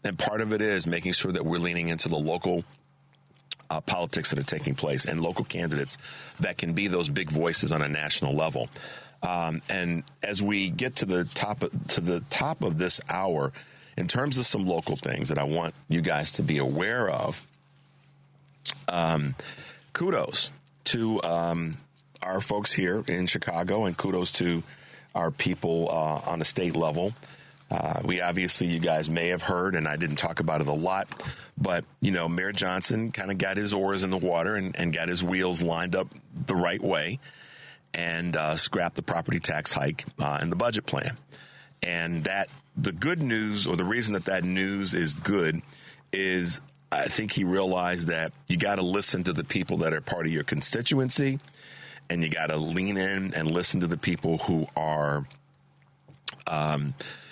And part of it is making sure that we're leaning into the local politics that are taking place and local candidates that can be those big voices on a national level. And as we get to the top of this hour, in terms of some local things that I want you guys to be aware of, kudos to our folks here in Chicago, and kudos to our people on a state level. We obviously, you guys may have heard, and I didn't talk about it a lot, but, Mayor Johnson kind of got his oars in the water and got his wheels lined up the right way and scrapped the property tax hike in the budget plan. And the good news, or the reason that news is good, is I think he realized that you got to listen to the people that are part of your constituency. And you got to lean in and listen to the people who are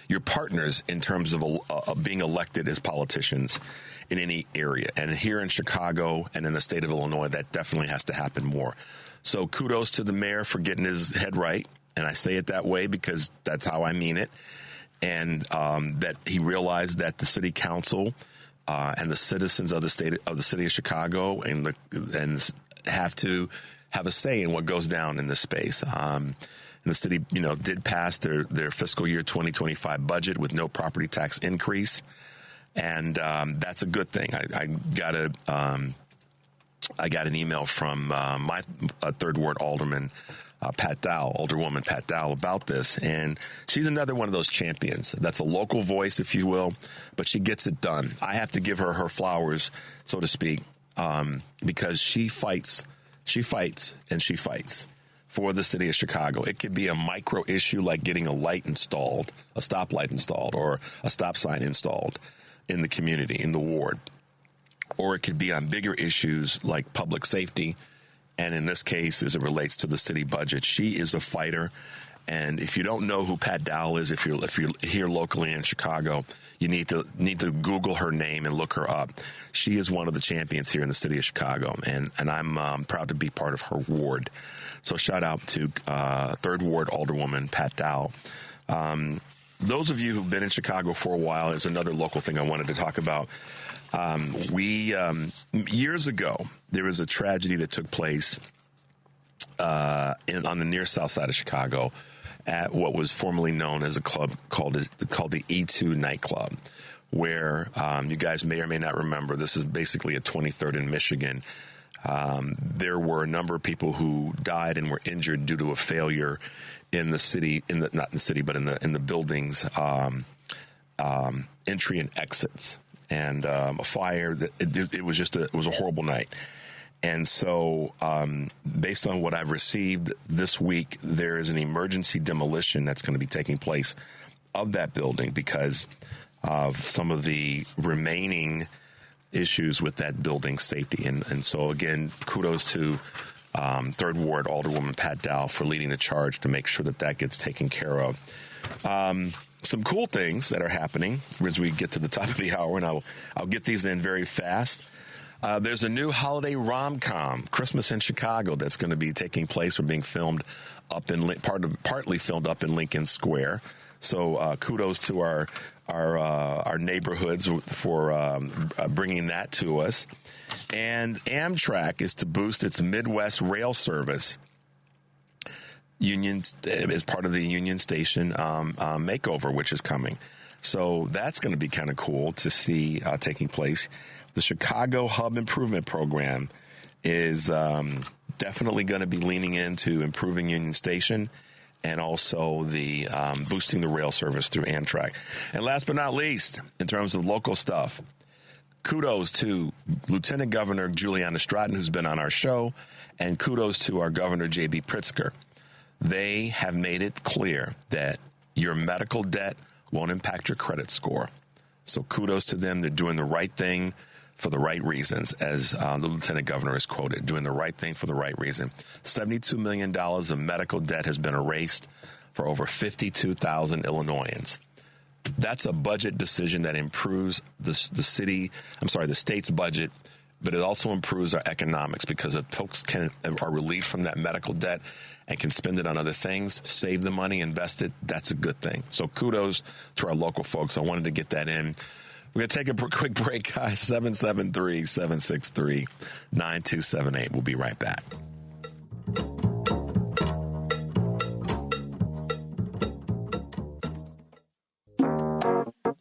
your partners in terms of being elected as politicians in any area. And here in Chicago and in the state of Illinois, that definitely has to happen more. So kudos to the mayor for getting his head right. And I say it that way because that's how I mean it. And that he realized that the city council and the citizens of the city of Chicago and have to have a say in what goes down in this space. And the city, did pass their fiscal year 2025 budget with no property tax increase. And that's a good thing. I got an email from my third ward alderman, Alderwoman Pat Dowell, about this. And she's another one of those champions. That's a local voice, if you will, but she gets it done. I have to give her flowers, so to speak, because she fights She fights and she fights for the city of Chicago. It could be a micro issue like getting a light installed, a stoplight installed, or a stop sign installed in the community, in the ward. Or it could be on bigger issues like public safety. And in this case, as it relates to the city budget, she is a fighter. And if you don't know who Pat Dowell is, if you're here locally in Chicago, you need to Google her name and look her up. She is one of the champions here in the city of Chicago, and I'm proud to be part of her ward. So shout out to 3rd Ward Alderwoman Pat Dowell. Those of you who've been in Chicago for a while is another local thing I wanted to talk about. Years ago, there was a tragedy that took place on the near south side of Chicago at what was formerly known as a club called the E2 nightclub, where you guys may or may not remember, this is basically at 23rd in Michigan. There were a number of people who died and were injured due to a failure in the city, not in the city, but in the buildings, entry and exits, and a fire. It was a horrible night. And so, based on what I've received this week, there is an emergency demolition that's going to be taking place of that building because of some of the remaining issues with that building's safety. And so, again, kudos to 3rd Ward Alderwoman Pat Dowell for leading the charge to make sure that gets taken care of. Some cool things that are happening as we get to the top of the hour, and I'll get these in very fast. There's a new holiday rom-com, Christmas in Chicago, that's going to be taking place or being filmed partly filmed up in Lincoln Square. So kudos to our neighborhoods for bringing that to us. And Amtrak is to boost its Midwest rail service. Union as part of the Union Station makeover, which is coming. So that's going to be kind of cool to see taking place. The Chicago Hub Improvement Program is definitely going to be leaning into improving Union Station and also the boosting the rail service through Amtrak. And last but not least, in terms of local stuff, kudos to Lieutenant Governor Juliana Stratton, who's been on our show, and kudos to our Governor J.B. Pritzker. They have made it clear that your medical debt won't impact your credit score. So kudos to them. They're doing the right thing for the right reasons, as the lieutenant governor is quoted, doing the right thing for the right reason. $72 million of medical debt has been erased for over 52,000 Illinoisans. That's a budget decision that improves the state's budget, but it also improves our economics because if folks are relieved from that medical debt and can spend it on other things, save the money, invest it, that's a good thing. So kudos to our local folks. I wanted to get that in. We're going to take a quick break, guys. 773-763-9278. We'll be right back.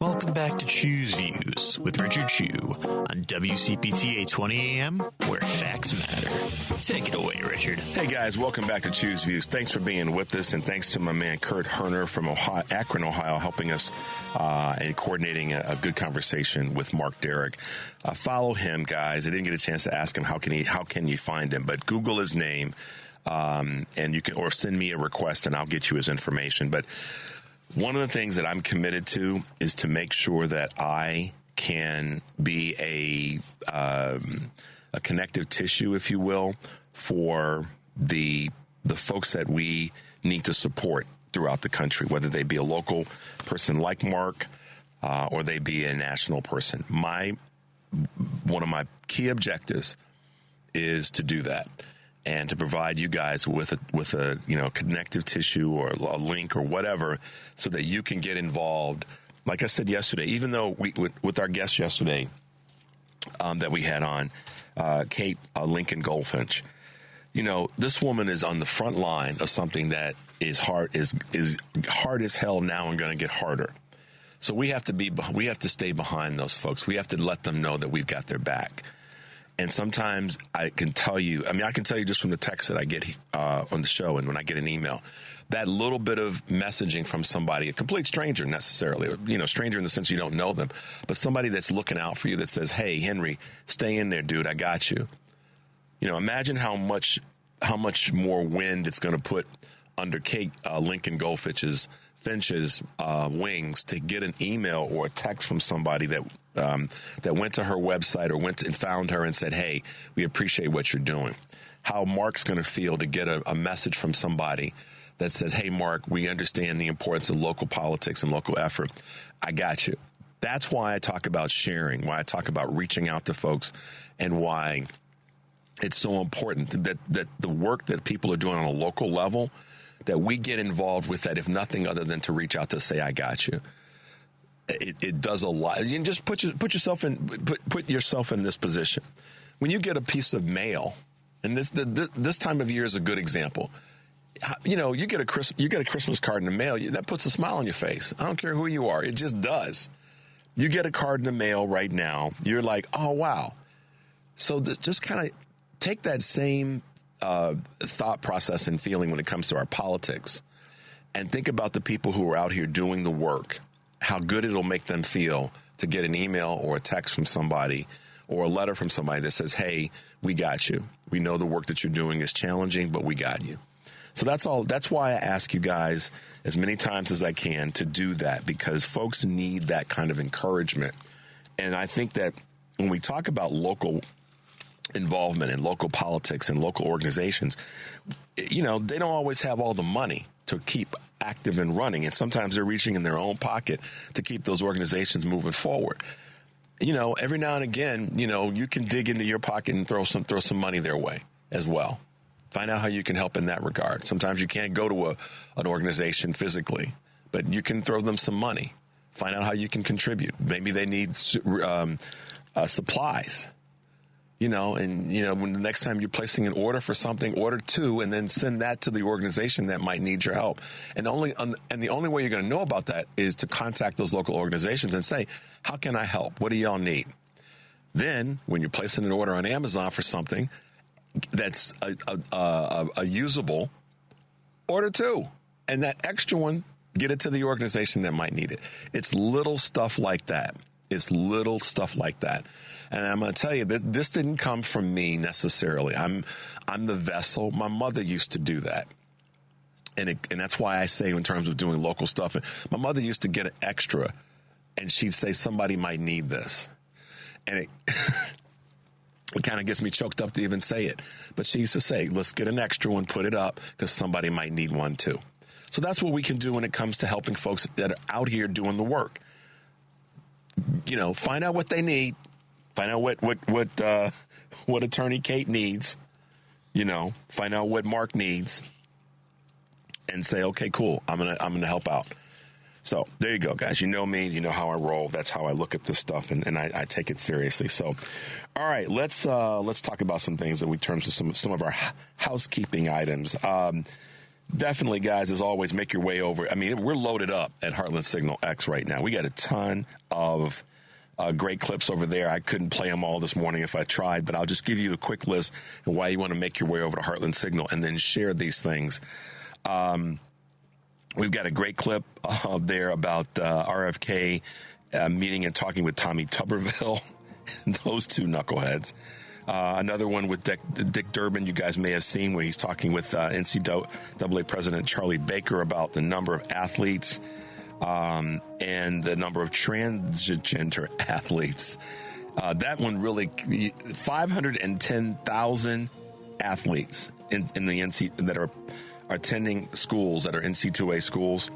Welcome back to Choose Views with Richard Chu on WCPT 820 AM, where facts matter. Take it away, Richard. Hey, guys. Welcome back to Choose Views. Thanks for being with us, and thanks to my man Kurt Herner from Akron, Ohio, helping us and coordinating a good conversation with Mark Derrick. Follow him, guys. I didn't get a chance to ask him how can you find him, but Google his name, and you can, or send me a request, and I'll get you his information. But one of the things that I'm committed to is to make sure that I can be a connective tissue, if you will, for the folks that we need to support throughout the country, whether they be a local person like Mark or they be a national person. One of my key objectives is to do that, and to provide you guys with a connective tissue or a link or whatever, so that you can get involved. Like I said yesterday, even though with our guest yesterday that we had on, Kate Lincoln Goldfinch, this woman is on the front line of something that is hard as hell now and going to get harder. So we have to stay behind those folks. We have to let them know that we've got their back. And sometimes I can tell you just from the text that I get on the show and when I get an email, that little bit of messaging from somebody, a complete stranger necessarily, stranger in the sense you don't know them, but somebody that's looking out for you that says, hey, Henry, stay in there, dude, I got you. Imagine how much more wind it's going to put under Lincoln Goldfinch's wings to get an email or a text from somebody that went to her website or went and found her and said, "Hey, we appreciate what you're doing." How Mark's going to feel to get a message from somebody that says, "Hey, Mark, we understand the importance of local politics and local effort. I got you." That's why I talk about sharing, why I talk about reaching out to folks, and why it's so important that the work that people are doing on a local level, that we get involved with that, if nothing other than to reach out to say, "I got you." It does a lot. You can just put yourself in this position. When you get a piece of mail, and this time of year is a good example. You get a Christmas card in the mail, that puts a smile on your face. I don't care who you are. It just does. You get a card in the mail right now. You're like, "Oh, wow." So just kind of take that same thought process and feeling when it comes to our politics, and think about the people who are out here doing the work, how good it'll make them feel to get an email or a text from somebody or a letter from somebody that says, "Hey, we got you. We know the work that you're doing is challenging, but we got you." So that's all. That's why I ask you guys as many times as I can to do that, because folks need that kind of encouragement. And I think that when we talk about local involvement in local politics and local organizations, they don't always have all the money to keep active and running. And sometimes they're reaching in their own pocket to keep those organizations moving forward. Every now and again, you can dig into your pocket and throw some money their way as well. Find out how you can help in that regard. Sometimes you can't go to an organization physically, but you can throw them some money. Find out how you can contribute. Maybe they need supplies. When the next time you're placing an order for something, order two, and then send that to the organization that might need your help. And the only way you're going to know about that is to contact those local organizations and say, "How can I help? What do y'all need?" Then, when you're placing an order on Amazon for something that's a usable, order two, and that extra one, get it to the organization that might need it. It's little stuff like that. And I'm going to tell you that this didn't come from me necessarily. I'm the vessel. My mother used to do that. And that's why I say in terms of doing local stuff, my mother used to get an extra, and she'd say somebody might need this. And it kind of gets me choked up to even say it. But she used to say, "Let's get an extra one, put it up, because somebody might need one too." So that's what we can do when it comes to helping folks that are out here doing the work. Find out what they need. Find out what Attorney Kate needs. Find out what Mark needs, and say, "Okay, cool. I'm gonna help out." So there you go, guys. You know me. You know how I roll. That's how I look at this stuff, and I take it seriously. So, all right, let's talk about some things in terms of some of our housekeeping items. Definitely, guys, as always, make your way over. I mean, we're loaded up at Heartland Signal X right now. We got a ton of great clips over there. I couldn't play them all this morning if I tried, but I'll just give you a quick list of why you want to make your way over to Heartland Signal and then share these things. We've got a great clip there about RFK meeting and talking with Tommy Tuberville, those two knuckleheads. Another one with Dick Durbin, you guys may have seen, where he's talking with NCAA President Charlie Baker about the number of athletes and the number of transgender athletes. That one really, 510,000 athletes in the NC that are attending schools that are NC2A schools.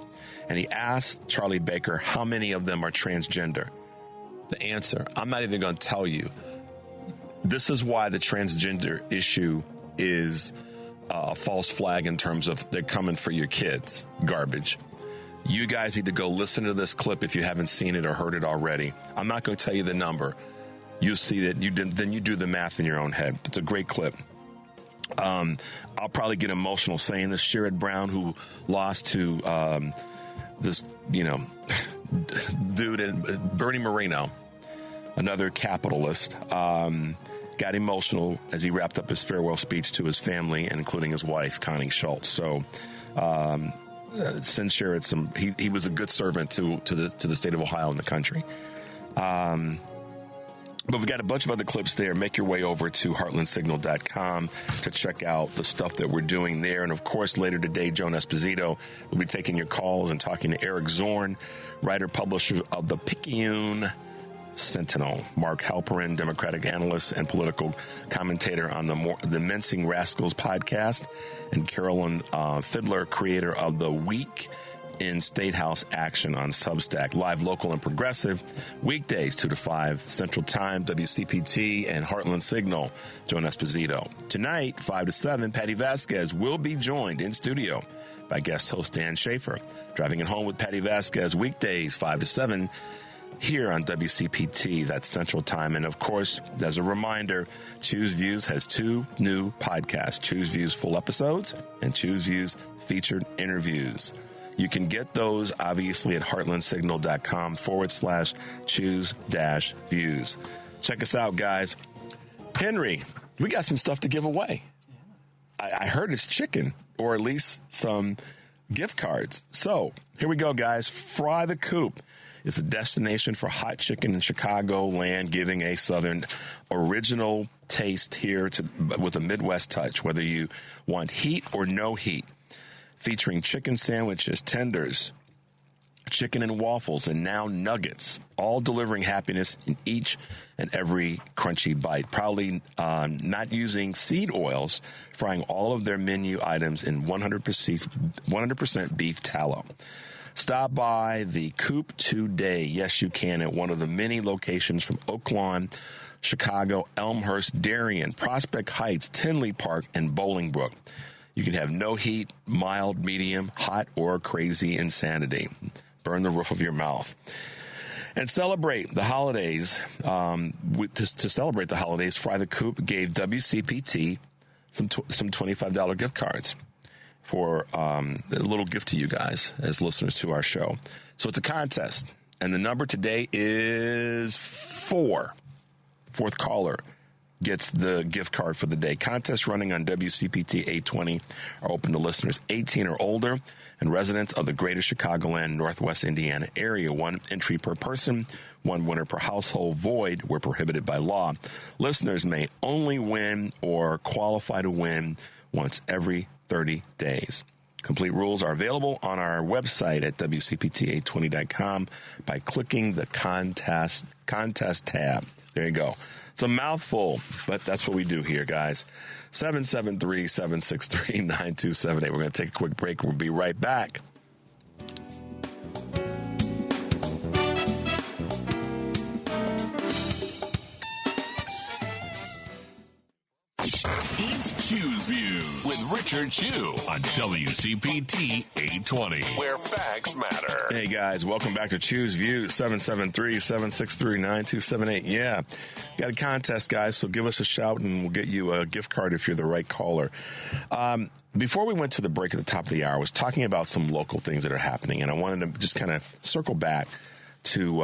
And he asked Charlie Baker how many of them are transgender. The answer, I'm not even going to tell you. This is why the transgender issue is a false flag in terms of they're coming for your kids. Garbage. You guys need to go listen to this clip if you haven't seen it or heard it already. I'm not going to tell you the number. You see that then you do the math in your own head. It's a great clip. I'll probably get emotional saying this. Sherrod Brown, who lost to this, dude, and Bernie Moreno, another capitalist, got emotional as he wrapped up his farewell speech to his family, and including his wife, Connie Schultz. So send Sherrod some. He was a good servant to the state of Ohio and the country. But we've got a bunch of other clips there. Make your way over to heartlandsignal.com to check out the stuff that we're doing there. And, of course, later today, Joan Esposito will be taking your calls and talking to Eric Zorn, writer-publisher of the Picayune Sentinel, Mark Halperin, Democratic analyst and political commentator on the Mincing Rascals podcast, and Carolyn Fiddler, creator of The Week in State House Action on Substack. Live, local, and progressive, weekdays 2 to 5 Central Time, WCPT and Heartland Signal. Joan Esposito. Tonight, 5 to 7, Patty Vasquez will be joined in studio by guest host Dan Schaefer. Driving it home with Patty Vasquez, weekdays 5 to 7 here on WCPT. That's Central Time. And, of course, as a reminder, Choose Views has 2 new podcasts, Choose Views full episodes and Choose Views featured interviews. You can get those, obviously, at heartlandsignal.com/choose-views. Check us out, guys. Henry, we got some stuff to give away. I heard it's chicken, or at least some gift cards. So here we go, guys. Fry the Coop is a destination for hot chicken in Chicagoland, giving a Southern original taste here with a Midwest touch, whether you want heat or no heat. Featuring chicken sandwiches, tenders, chicken and waffles, and now nuggets, all delivering happiness in each and every crunchy bite. Proudly not using seed oils, frying all of their menu items in 100% beef tallow. Stop by the Coop today. Yes, you can, at one of the many locations from Oak Lawn, Chicago, Elmhurst, Darien, Prospect Heights, Tinley Park, and Bolingbrook. You can have no heat, mild, medium, hot, or crazy insanity. Burn the roof of your mouth. And celebrate the holidays. To celebrate the holidays, Fry the Coop gave WCPT some $25 gift cards for a little gift to you guys as listeners to our show. So it's a contest. And the number today is 4. Fourth caller gets the gift card for the day. Contests running on WCPT 820 are open to listeners 18 or older and residents of the greater Chicagoland, Northwest Indiana area. 1 entry per person, 1 winner per household, void where prohibited by law. Listeners may only win or qualify to win once every 30 days. Complete rules are available on our website at WCPT820.com by clicking the contest tab. There you go. It's a mouthful, but that's what we do here, guys. 773-763-9278. We're going to take a quick break. We'll be right back. It's Choose View with Richard Chew on WCPT 820, where facts matter. Hey, guys, welcome back to Choose View, 773-763-9278. Yeah, got a contest, guys, so give us a shout and we'll get you a gift card if you're the right caller. Before we went to the break at the top of the hour, I was talking about some local things that are happening, and I wanted to just kind of circle back to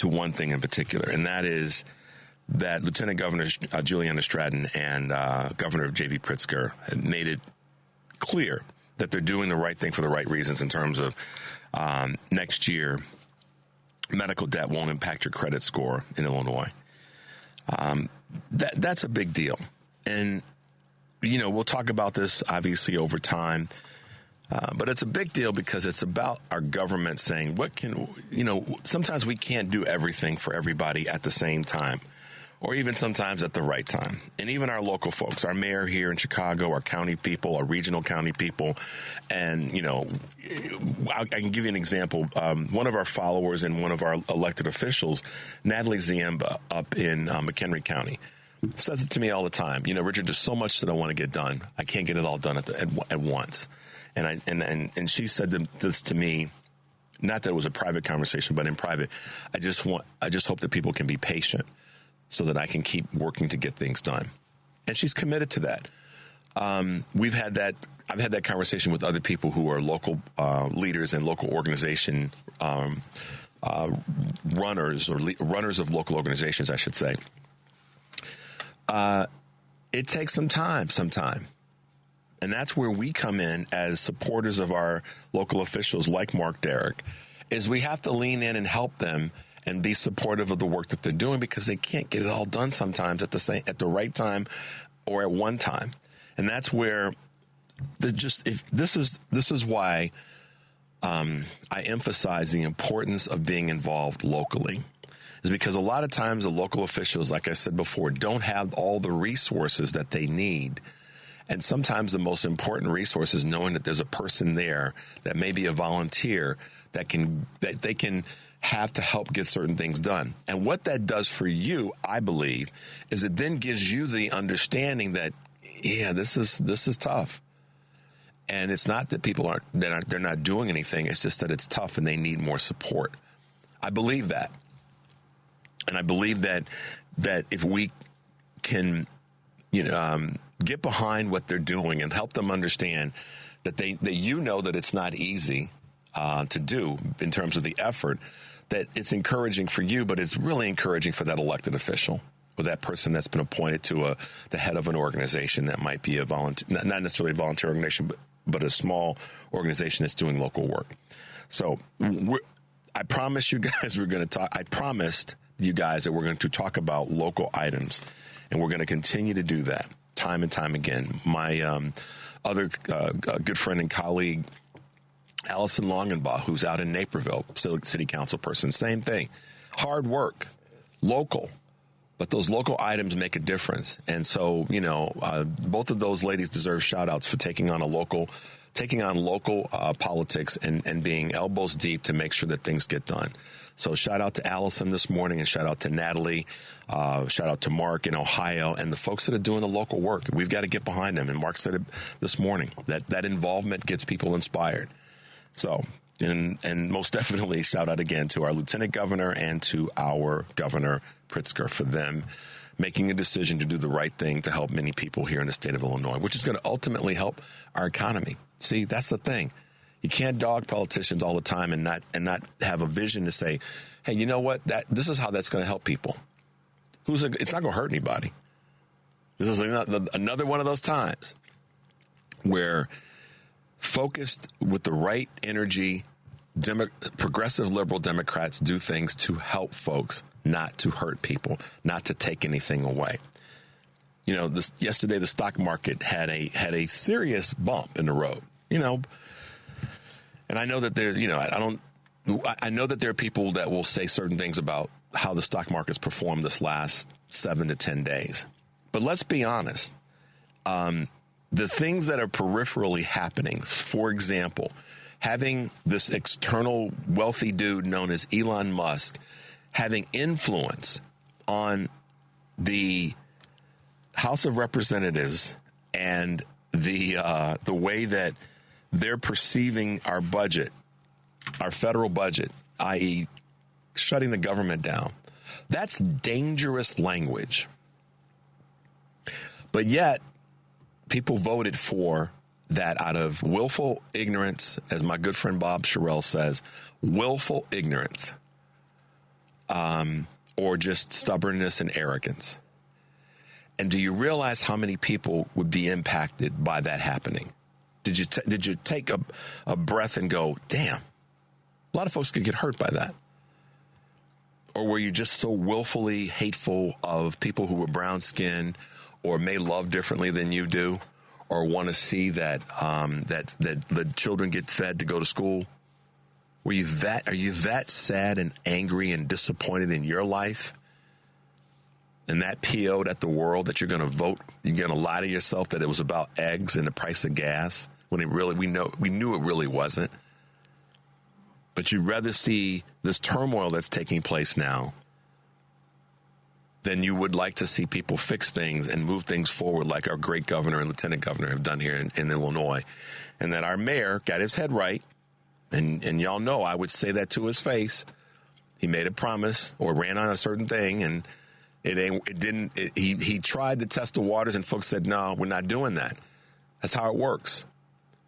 one thing in particular, and that is that Lieutenant Governor Juliana Stratton and Governor J.B. Pritzker had made it clear that they're doing the right thing for the right reasons in terms of next year, medical debt won't impact your credit score in Illinois. That's a big deal. And, you know, we'll talk about this obviously over time. But it's a big deal because it's about our government saying, sometimes we can't do everything for everybody at the same time, or even sometimes at the right time. And even our local folks, our mayor here in Chicago, our county people, our regional county people. And, I can give you an example. One of our followers and one of our elected officials, Natalie Ziemba up in McHenry County, says it to me all the time. Richard, there's so much that I want to get done. I can't get it all done at once. And she said this to me, not that it was a private conversation, but in private. I just hope that people can be patient so that I can keep working to get things done. And she's committed to that. I've had that conversation with other people who are local leaders and local organization runners or runners of local organizations, I should say. It takes some time. And that's where we come in as supporters of our local officials like Mark Derrick, is we have to lean in and help them and be supportive of the work that they're doing, because they can't get it all done sometimes at the right time or at one time. And that's where this is why I emphasize the importance of being involved locally, is because a lot of times the local officials, like I said before, don't have all the resources that they need. And sometimes the most important resource is knowing that there's a person there that may be a volunteer that they can have to help get certain things done. And what that does for you, I believe, is it then gives you the understanding that, yeah, this is tough. And it's not that people they're not doing anything. It's just that it's tough and they need more support. I believe that. And I believe that if we can, get behind what they're doing and help them understand that that it's not easy to do in terms of the effort, that it's encouraging for you, but it's really encouraging for that elected official or that person that's been appointed to the head of an organization that might be a volunteer, not necessarily a volunteer organization, but a small organization that's doing local work. So I promise you guys I promised you guys that we're going to talk about local items, and we're going to continue to do that time and time again. My other good friend and colleague, Allison Longenbaugh, who's out in Naperville, city council person, same thing. Hard work, local, but those local items make a difference. And so, both of those ladies deserve shout outs for taking on local politics and being elbows deep to make sure that things get done. So shout out to Allison this morning, and shout out to Natalie, shout out to Mark in Ohio, and the folks that are doing the local work. We've got to get behind them. And Mark said it this morning, that involvement gets people inspired. So, and most definitely shout out again to our Lieutenant Governor and to our Governor Pritzker for them making a decision to do the right thing to help many people here in the state of Illinois, which is going to ultimately help our economy. See, that's the thing. You can't dog politicians all the time and not have a vision to say, hey, you know what? This is how that's going to help people. It's not going to hurt anybody. This is another one of those times where focused with the right energy, progressive liberal Democrats do things to help folks, not to hurt people, not to take anything away. Yesterday the stock market had a serious bump in the road. And I know that I know that there are people that will say certain things about how the stock market's performed this last 7 to 10 days. But let's be honest. The things that are peripherally happening, for example, having this external wealthy dude known as Elon Musk having influence on the House of Representatives and the way that they're perceiving our budget, our federal budget, i.e. shutting the government down. That's dangerous language. But yet, people voted for that out of willful ignorance, as my good friend Bob Sherrill says, willful ignorance, or just stubbornness and arrogance. And do you realize how many people would be impacted by that happening? Did you take a breath and go, damn, a lot of folks could get hurt by that? Or were you just so willfully hateful of people who were brown skinned or may love differently than you do, or want to see that the children get fed to go to school? Are you that sad and angry and disappointed in your life? And that PO'd at the world that you're going to vote, you're going to lie to yourself that it was about eggs and the price of gas, when we knew it really wasn't. But you'd rather see this turmoil that's taking place now than you would like to see people fix things and move things forward like our great governor and lieutenant governor have done here in Illinois. And that our mayor got his head right. And y'all know I would say that to his face. He made a promise or ran on a certain thing, and he tried to test the waters, and folks said, no, we're not doing that. That's how it works.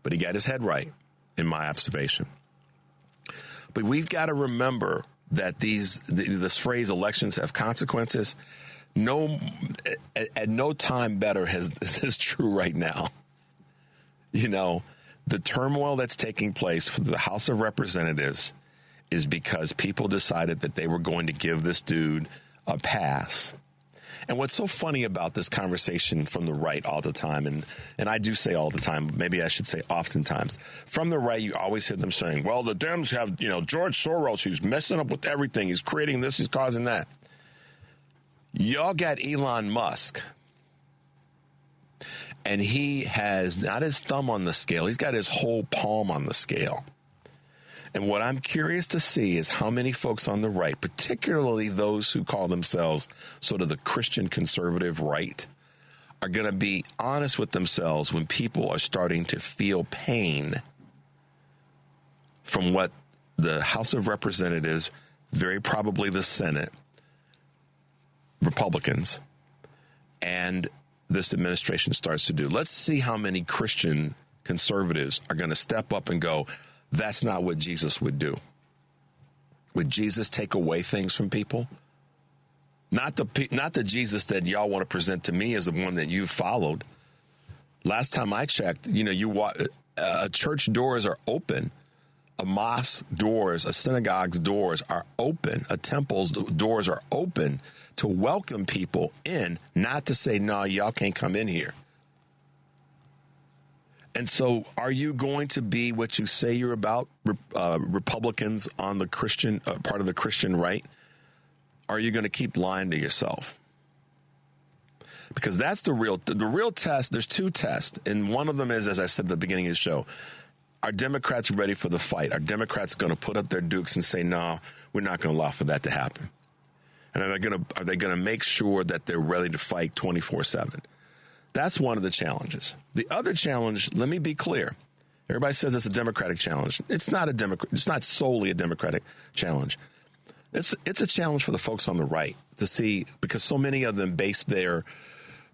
But he got his head right, in my observation. But we've got to remember that this phrase, elections have consequences, at no time better this is true right now. The turmoil that's taking place for the House of Representatives is because people decided that they were going to give this dude a pass. And what's so funny about this conversation from the right all the time, and I do say all the time, maybe I should say oftentimes, from the right, you always hear them saying, well, the Dems have, George Soros, who's messing up with everything. He's creating this, he's causing that. Y'all got Elon Musk, and he has not his thumb on the scale. He's got his whole palm on the scale. And what I'm curious to see is how many folks on the right, particularly those who call themselves sort of the Christian conservative right, are going to be honest with themselves when people are starting to feel pain from what the House of Representatives, very probably the Senate, Republicans, and this administration starts to do. Let's see how many Christian conservatives are going to step up and go, that's not what Jesus would do. Would Jesus take away things from people? Not the Jesus that y'all want to present to me as the one that you've followed. Last time I checked, a church doors are open. A mosque doors, a synagogue's doors are open. A temple's doors are open to welcome people in, not to say, no, y'all can't come in here. And so are you going to be what you say you're about, Republicans on the Christian part of the Christian right? Are you going to keep lying to yourself? Because that's the real test. There's two tests. And one of them is, as I said at the beginning of the show, are Democrats ready for the fight? Are Democrats going to put up their dukes and say, no, we're not going to allow for that to happen? And are they going to make sure that they're ready to fight 24/7? That's one of the challenges. The other challenge, let me be clear. Everybody says it's a Democratic challenge. It's not it's not solely a Democratic challenge. It's a challenge for the folks on the right to see, because so many of them base their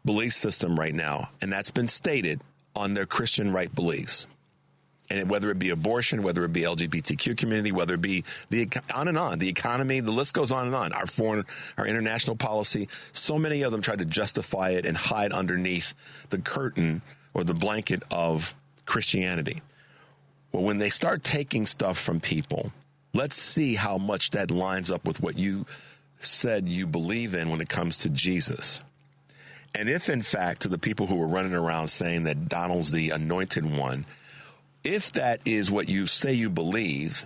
belief system right now, and that's been stated, on their Christian right beliefs. And whether it be abortion, whether it be LGBTQ community, whether it be on and on, the economy, the list goes on and on. Our international policy, so many of them try to justify it and hide underneath the curtain or the blanket of Christianity. Well, when they start taking stuff from people, let's see how much that lines up with what you said you believe in when it comes to Jesus. And if, in fact, to the people who were running around saying that Donald's the anointed one, if that is what you say you believe,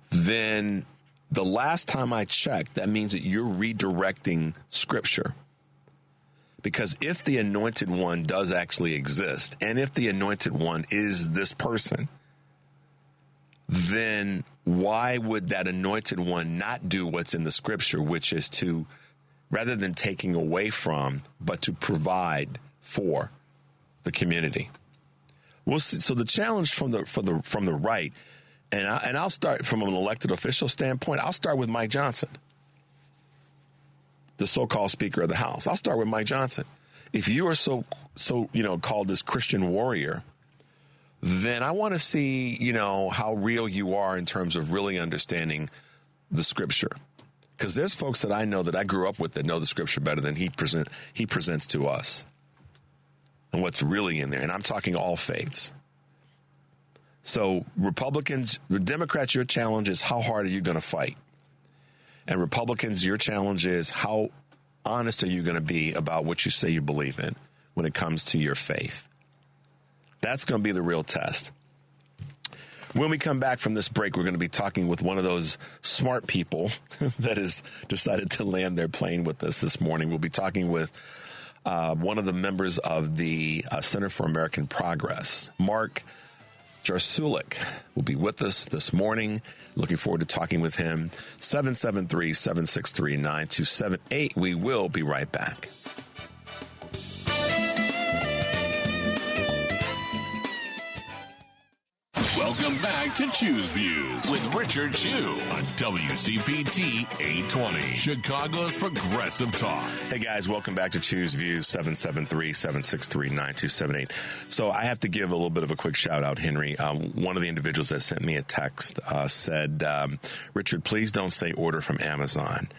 then the last time I checked, that means that you're redirecting Scripture. Because if the anointed one does actually exist, and if the anointed one is this person, then why would that anointed one not do what's in the Scripture, which is to, rather than taking away from, but to provide for the community? We'll see. So the challenge from the right, and I'll start from an elected official standpoint. I'll start with Mike Johnson, the so-called Speaker of the House. I'll start with Mike Johnson. If you are so called this Christian warrior, then I want to see how real you are in terms of really understanding the Scripture. Because there's folks that I know that I grew up with that know the Scripture better than he presents to us. And what's really in there. And I'm talking all faiths. So Democrats, your challenge is how hard are you going to fight? And Republicans, your challenge is how honest are you going to be about what you say you believe in when it comes to your faith? That's going to be the real test. When we come back from this break, we're going to be talking with one of those smart people that has decided to land their plane with us this morning. We'll be talking with one of the members of the Center for American Progress, Marc Jarsulic, will be with us this morning. Looking forward to talking with him. 773-763-9278. We will be right back. Welcome back to Choose Views with Richard Chu on WCPT 820, Chicago's Progressive Talk. Hey guys, welcome back to Choose Views, 773-763-9278. So I have to give a little bit of a quick shout out, Henry. One of the individuals that sent me a text said, Richard, please don't say order from Amazon.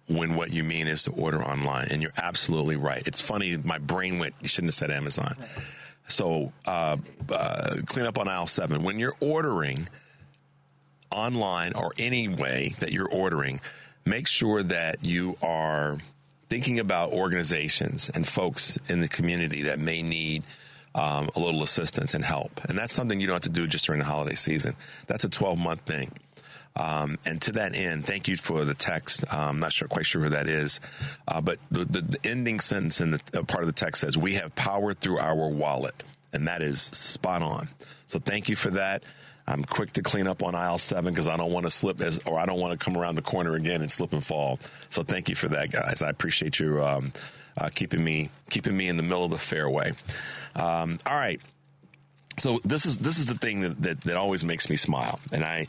When what you mean is to order online. And you're absolutely right. It's funny, my brain went, you shouldn't have said Amazon. So clean up on aisle 7. When you're ordering online or any way that you're ordering, make sure that you are thinking about organizations and folks in the community that may need a little assistance and help. And that's something you don't have to do just during the holiday season. That's a 12-month thing. And to that end, thank you for the text. I'm not quite sure who that is. But the ending sentence in the part of the text says, we have power through our wallet. And that is spot on. So thank you for that. I'm quick to clean up on aisle 7 because I don't want to slip or I don't want to come around the corner again and slip and fall. So thank you for that, guys. I appreciate you keeping me in the middle of the fairway. All right. So this is the thing that always makes me smile, and I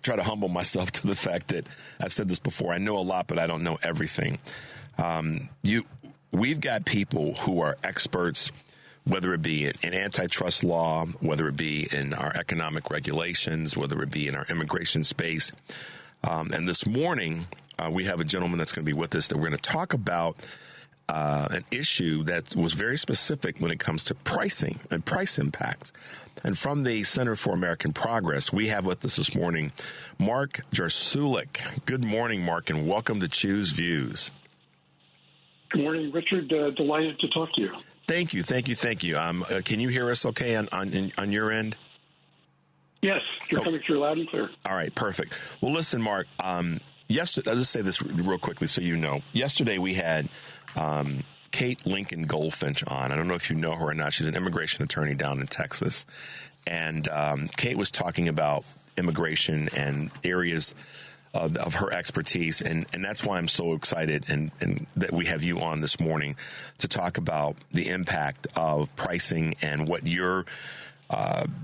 try to humble myself to the fact that I've said this before. I know a lot, but I don't know everything. We've got people who are experts, whether it be in antitrust law, whether it be in our economic regulations, whether it be in our immigration space. And this morning, we have a gentleman that's going to be with us that we're going to talk about an issue that was very specific when it comes to pricing and price impacts. And from the Center for American Progress, we have with us this morning Marc Jarsulic. Good morning, Marc, and welcome to Choose Views. Good morning, Richard. Delighted to talk to you. Thank you. Can you hear us okay on your end? Yes, you're coming through loud and clear. All right, perfect. Well, listen, Marc, yesterday, I'll just say this real quickly so you know. Yesterday we had Kate Lincoln Goldfinch on. I don't know if you know her or not. She's an immigration attorney down in Texas. And Kate was talking about immigration and areas of her expertise. And that's why I'm so excited and that we have you on this morning to talk about the impact of pricing and what your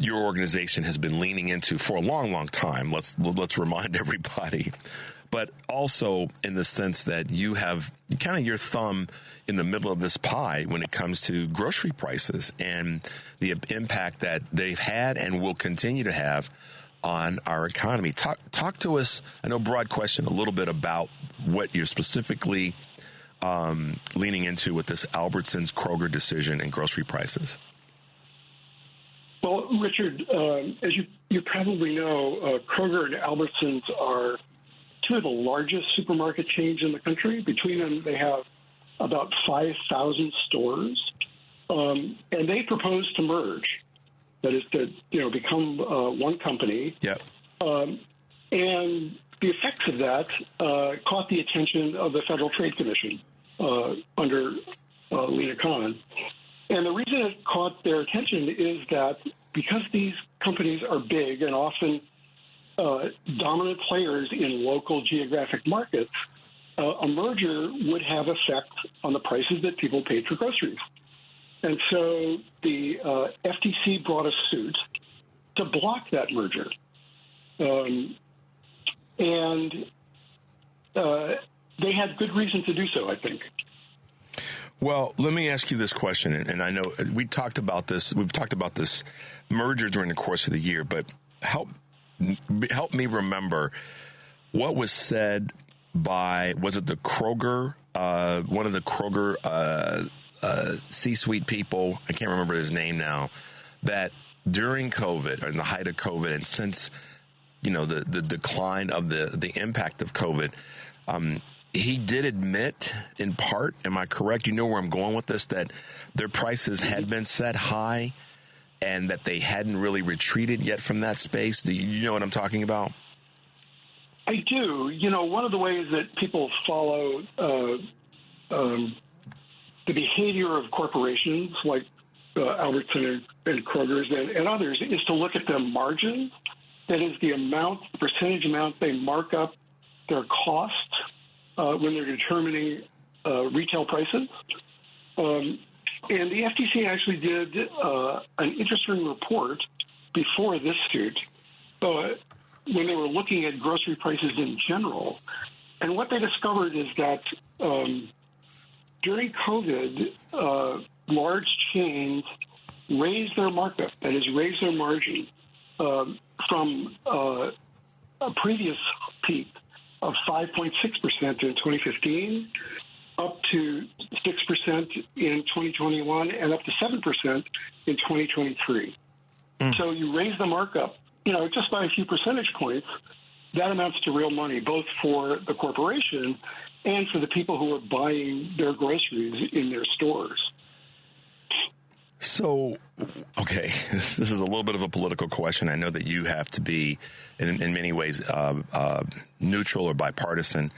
organization has been leaning into for a long, long time. Let's remind everybody. But also in the sense that you have kind of your thumb in the middle of this pie when it comes to grocery prices and the impact that they've had and will continue to have on our economy. Talk to us, I know broad question, a little bit about what you're specifically leaning into with this Albertsons Kroger decision and grocery prices. Well, Richard, as you probably know, Kroger and Albertsons are two of the largest supermarket chains in the country. Between them, they have about 5,000 stores, and they propose to merge. That is to become one company. Yep. And the effects of that caught the attention of the Federal Trade Commission under Lena Khan. And the reason it caught their attention is that because these companies are big and often dominant players in local geographic markets, a merger would have effect on the prices that people paid for groceries. And so the FTC brought a suit to block that merger. And they had good reason to do so, I think. Well, let me ask you this question, and I know we've talked about this merger during the course of the year, but help me remember what was said by, was it the Kroger, one of the Kroger C-suite people, I can't remember his name now, that during COVID, or in the height of COVID, and since, the decline of the impact of COVID, he did admit, in part, am I correct? You know where I'm going with this, that their prices had been set high and that they hadn't really retreated yet from that space. Do you know what I'm talking about? I do. One of the ways that people follow the behavior of corporations like Albertsons and Kroger's and others is to look at the margin. That is the percentage amount they mark up their costs when they're determining retail prices. And the FTC actually did an interesting report before this suit when they were looking at grocery prices in general. And what they discovered is that during COVID, large chains raised their markup, that is, raised their margin from a previous peak of 5.6% in 2015 up to 6% in 2021 and up to 7% in 2023. So you raise the markup, just by a few percentage points. That amounts to real money, both for the corporation and for the people who are buying their groceries in their stores. So, okay, this is a little bit of a political question. I know that you have to be, in many ways, neutral or bipartisan.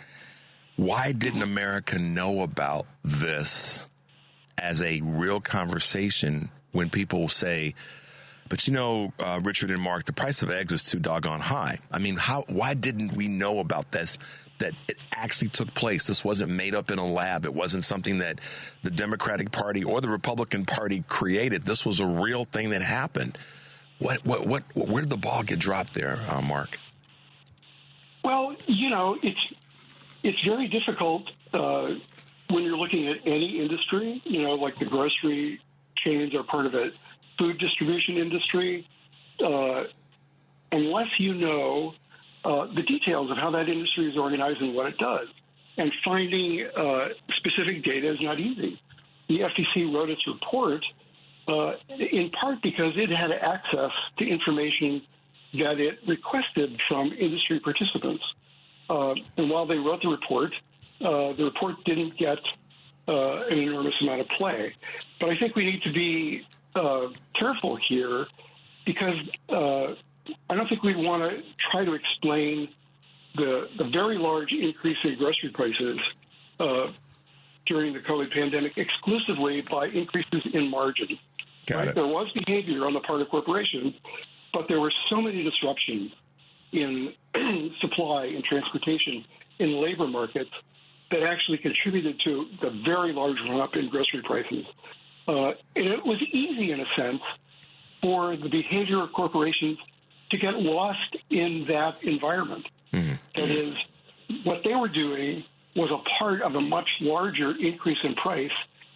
Why didn't America know about this as a real conversation when people say, but Richard and Mark, the price of eggs is too doggone high? I mean, why didn't we know about this, that it actually took place? This wasn't made up in a lab. It wasn't something that the Democratic Party or the Republican Party created. This was a real thing that happened. Where did the ball get dropped there, Mark? Well, it's very difficult when you're looking at any industry, like the grocery chains are part of a food distribution industry, unless you know the details of how that industry is organized and what it does. And finding specific data is not easy. The FTC wrote its report in part because it had access to information that it requested from industry participants. And while they wrote the report didn't get an enormous amount of play. But I think we need to be careful here because I don't think we want to try to explain the very large increase in grocery prices during the COVID pandemic exclusively by increases in margin. Got it. There was behavior on the part of corporations, but there were so many disruptions in supply and transportation in labor markets that actually contributed to the very large run-up in grocery prices. And it was easy, in a sense, for the behavior of corporations to get lost in that environment. Mm-hmm. That is, what they were doing was a part of a much larger increase in price.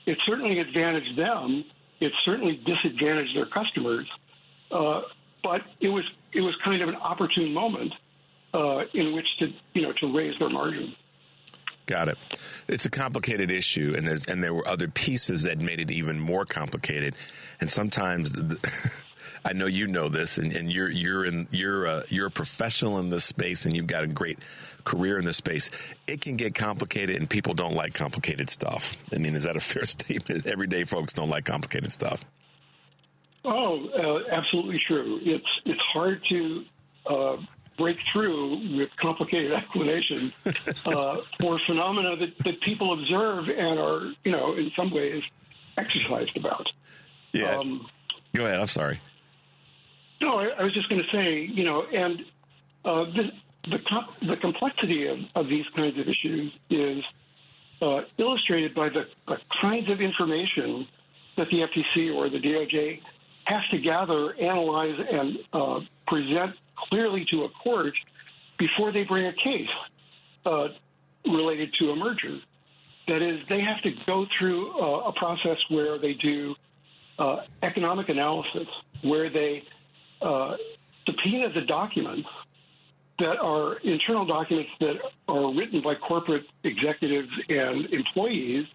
It certainly advantaged them. It certainly disadvantaged their customers. But it was kind of an opportune moment in which to raise their margin. Got it. It's a complicated issue, and there were other pieces that made it even more complicated. And sometimes, I know you know this, and you're a professional in this space, and you've got a great career in this space. It can get complicated, and people don't like complicated stuff. I mean, is that a fair statement? Everyday folks don't like complicated stuff. Oh, absolutely true. It's hard to break through with complicated explanations for phenomena that people observe and are, in some ways exercised about. Yeah. Go ahead. I'm sorry. No, I was just going to say, and the complexity of these kinds of issues is illustrated by the kinds of information that the FTC or the DOJ has to gather, analyze, and present clearly to a court before they bring a case related to a merger. That is, they have to go through a process where they do economic analysis, where they subpoena the documents that are internal documents that are written by corporate executives and employees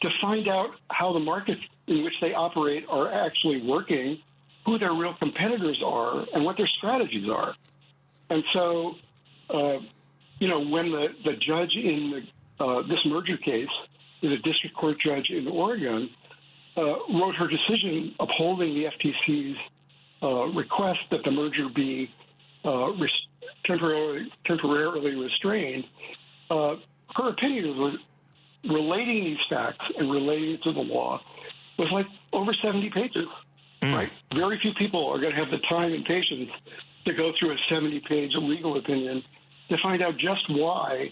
to find out how the markets in which they operate are actually working, who their real competitors are, and what their strategies are. And so, when the judge in this merger case, the district court judge in Oregon, wrote her decision upholding the FTC's request that the merger be temporarily restrained, her opinion was relating these facts and relating it to the law was like over 70 pages. Right? Very few people are going to have the time and patience to go through a 70-page legal opinion to find out just why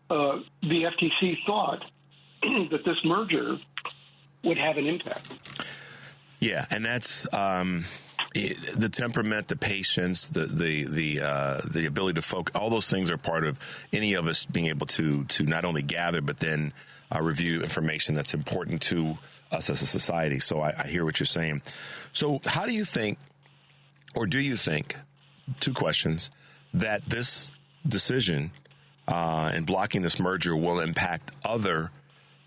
the FTC thought that this merger would have an impact. Yeah, and that's the temperament, the patience, the ability to focus. All those things are part of any of us being able to not only gather but then review information that's important to us as a society. So I hear what you're saying. So how do you think, or do you think, two questions, that this decision in blocking this merger will impact other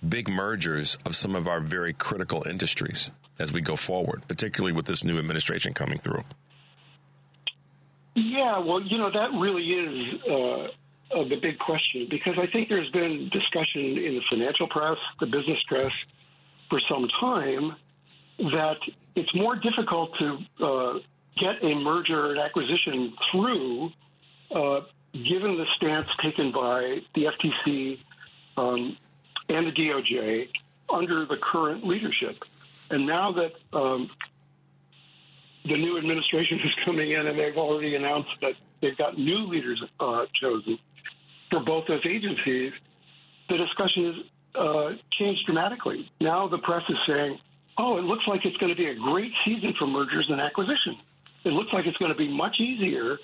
big mergers of some of our very critical industries as we go forward, particularly with this new administration coming through? Yeah, well, that really is the big question, because I think there's been discussion in the financial press, the business press, for some time that it's more difficult to get a merger and acquisition through given the stance taken by the FTC and the DOJ under the current leadership. And now that the new administration is coming in and they've already announced that they've got new leaders chosen for both those agencies, the discussion has changed dramatically. Now the press is saying, oh, it looks like it's going to be a great season for mergers and acquisitions. It looks like it's going to be much easier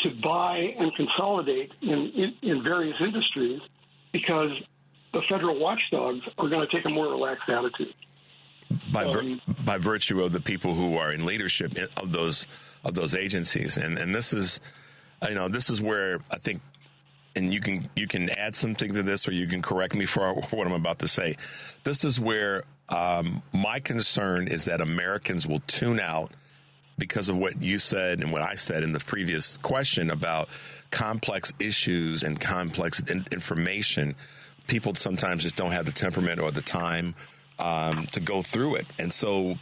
to buy and consolidate in various industries because the federal watchdogs are going to take a more relaxed attitude. By virtue of the people who are in leadership of those agencies, and this is, this is where I think, and you can add something to this, or you can correct me for what I'm about to say. This is where my concern is that Americans will tune out because of what you said and what I said in the previous question about complex issues and complex information. People sometimes just don't have the temperament or the time to go through it. And so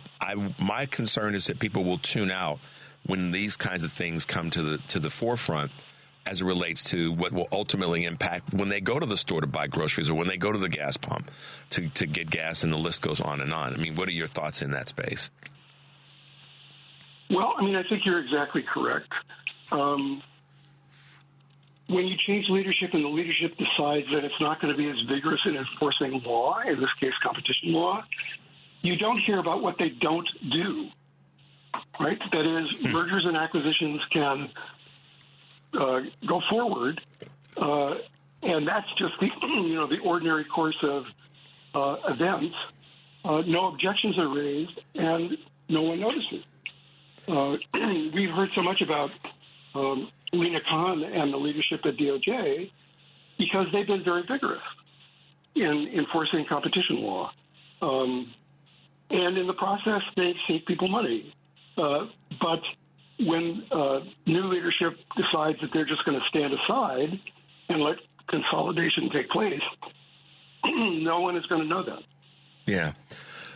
my concern is that people will tune out when these kinds of things come to the forefront as it relates to what will ultimately impact when they go to the store to buy groceries or when they go to the gas pump to get gas, and the list goes on and on. I mean, what are your thoughts in that space? Well, I think you're exactly correct. When you change leadership and the leadership decides that it's not going to be as vigorous in enforcing law, in this case competition law, you don't hear about what they don't do, right? That is, mergers and acquisitions can go forward, and that's just the ordinary course of events. No objections are raised, and no one notices. We've heard so much about Lena Khan and the leadership at DOJ because they've been very vigorous in enforcing competition law. And in the process, they've saved people money. But when new leadership decides that they're just going to stand aside and let consolidation take place, no one is going to know that. Yeah.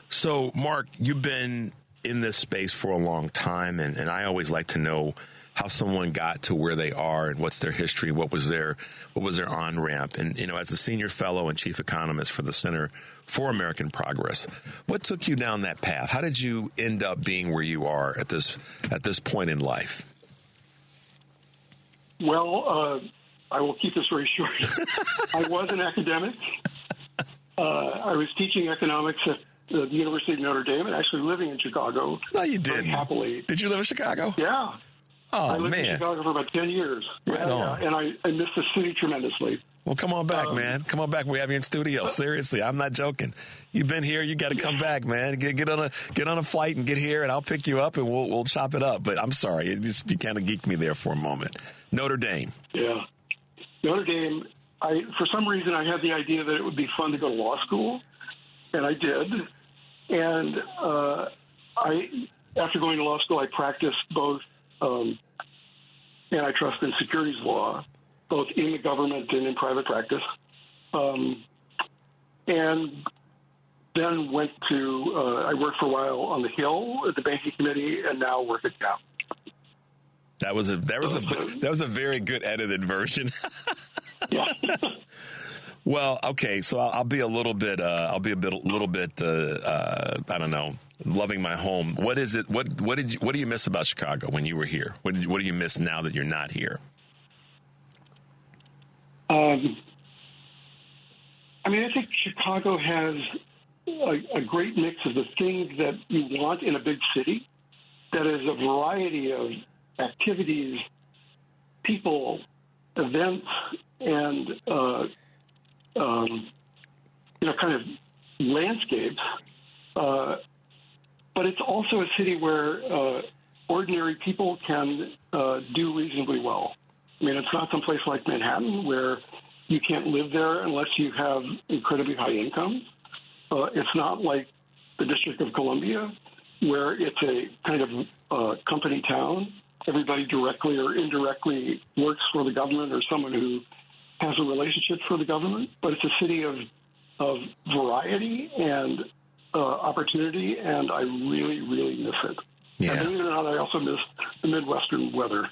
So, Marc, you've been in this space for a long time, and I always like to know how someone got to where they are and what's their history, what was their on-ramp. And, as a senior fellow and chief economist for the Center for American Progress, what took you down that path? How did you end up being where you are at this point in life? Well, I will keep this very short. I was an academic. I was teaching economics at the University of Notre Dame and actually living in Chicago. No, you didn't. Happily. Did you live in Chicago? Yeah. Oh, I lived man. in Chicago for about 10 years. Right on. And I miss the city tremendously. Well, come on back, man. Come on back. We have you in studio. Seriously, I'm not joking. You've been here. You got to come back, man. Get on a flight and get here, and I'll pick you up, and we'll chop it up. But I'm sorry, you kind of geeked me there for a moment. Notre Dame. Yeah, Notre Dame. For some reason, I had the idea that it would be fun to go to law school, and I did. And after going to law school, I practiced both antitrust and securities law, both in the government and in private practice. And then went to, I worked for a while on the Hill at the banking committee, and now work at Cap. That was a very good edited version. Yeah. Well, okay, so I'll be a little bit, I don't know, loving my home. What is it? What do you miss about Chicago when you were here? What do you miss now that you're not here? I think Chicago has a great mix of the things that you want in a big city. That is a variety of activities, people, events, and kind of landscapes. But it's also a city where ordinary people can do reasonably well. It's not some place like Manhattan where you can't live there unless you have incredibly high income. It's not like the District of Columbia, where it's a kind of company town. Everybody directly or indirectly works for the government or someone who has a relationship for the government. But it's a city of variety and opportunity, and I really, really miss it. Yeah. And believe it or not, I also miss the Midwestern weather.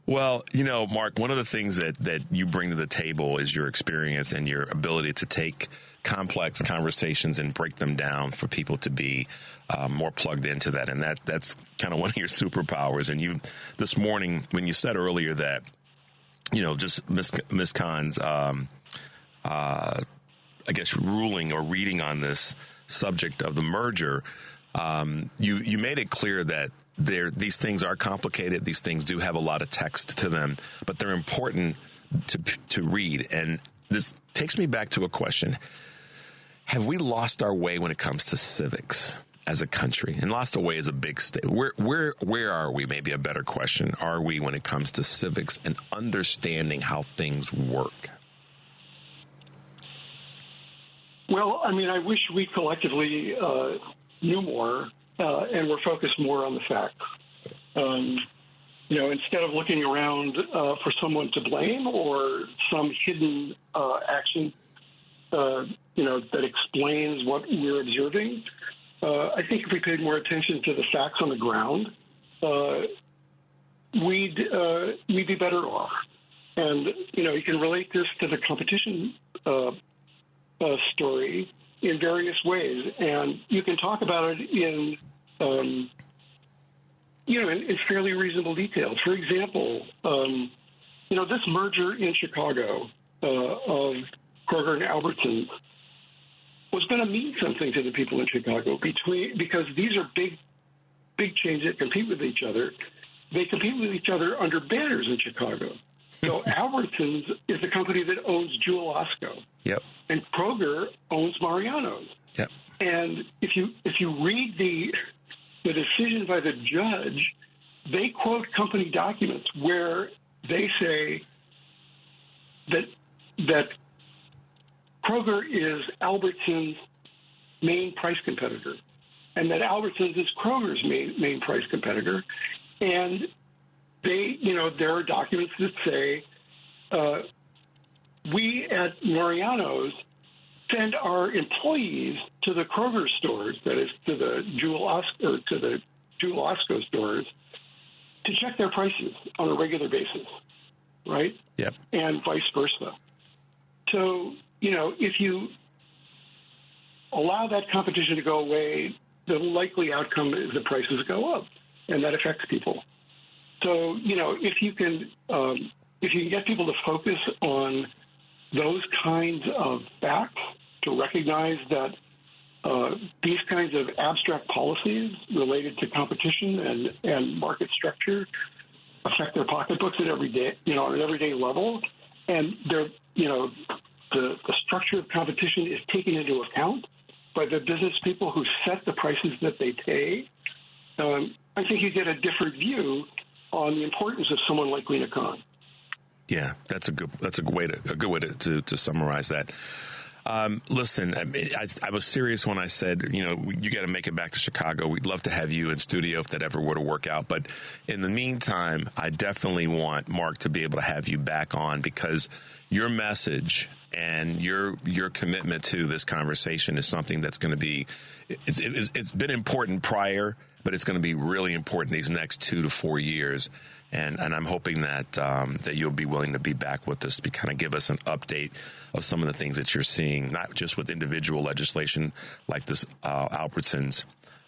Well, Mark, one of the things that you bring to the table is your experience and your ability to take complex conversations and break them down for people to be more plugged into that. And that's kind of one of your superpowers. And you, this morning, when you said earlier that, just Ms. Khan's, I guess, ruling or reading on this subject of the merger, you made it clear that these things are complicated. These things do have a lot of text to them, but they're important to read. And this takes me back to a question. Have we lost our way when it comes to civics as a country? And lost our way is a big statement. Where are we? Maybe a better question. Are we when it comes to civics and understanding how things work? Well, I mean, I wish we collectively knew more and were focused more on the facts. Instead of looking around for someone to blame or some hidden action, that explains what we're observing, I think if we paid more attention to the facts on the ground, we'd be better off. And, you can relate this to the competition story in various ways. And you can talk about it in fairly reasonable detail. For example, this merger in Chicago of Kroger and Albertsons was going to mean something to the people in Chicago because these are big chains that compete with each other. They compete with each other under banners in Chicago. So Albertsons is the company that owns Jewel Osco. Yep. And Kroger owns Mariano's. Yep. And if you read the decision by the judge, they quote company documents where they say that Kroger is Albertsons' main price competitor, and that Albertsons is Kroger's main price competitor. And there are documents that say we at Mariano's send our employees to the Kroger stores, that is to the Jewel Osco stores, to check their prices on a regular basis, right? Yep. And vice versa. So, if you allow that competition to go away, the likely outcome is the prices go up, and that affects people. So, if you can get people to focus on those kinds of facts, to recognize that these kinds of abstract policies related to competition and market structure affect their pocketbooks at every day, on an everyday level, and they're, the structure of competition is taken into account by the business people who set the prices that they pay. I think you get a different view on the importance of someone like Lena Khan. Yeah, that's a good way to summarize that. Listen, I was serious when I said, you got to make it back to Chicago. We'd love to have you in studio if that ever were to work out. But in the meantime, I definitely want Mark to be able to have you back on, because your message and your commitment to this conversation is something that's going to be, it's been important prior, but it's going to be really important these next 2 to 4 years. And I'm hoping that that you'll be willing to be back with us to kind of give us an update of some of the things that you're seeing, not just with individual legislation like this Albertsons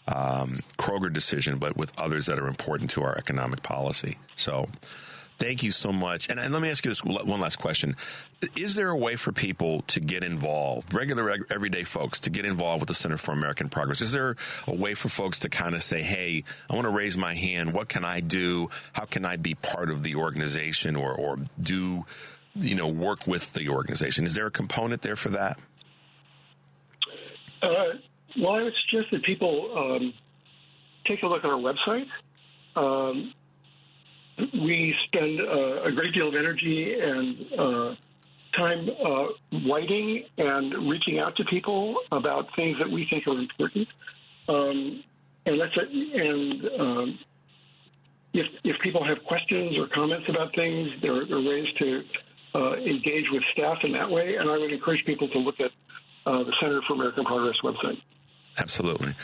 Kroger decision, but with others that are important to our economic policy. So thank you so much. And let me ask you this one last question. Is there a way for people to get involved, regular, everyday folks, to get involved with the Center for American Progress? Is there a way for folks to kind of say, hey, I want to raise my hand. What can I do? How can I be part of the organization or do, work with the organization? Is there a component there for that? Well, I would suggest that people take a look at our website. We spend a great deal of energy and time writing and reaching out to people about things that we think are important. And that's it. And if people have questions or comments about things, there are ways to engage with staff in that way. And I would encourage people to look at the Center for American Progress website. Absolutely.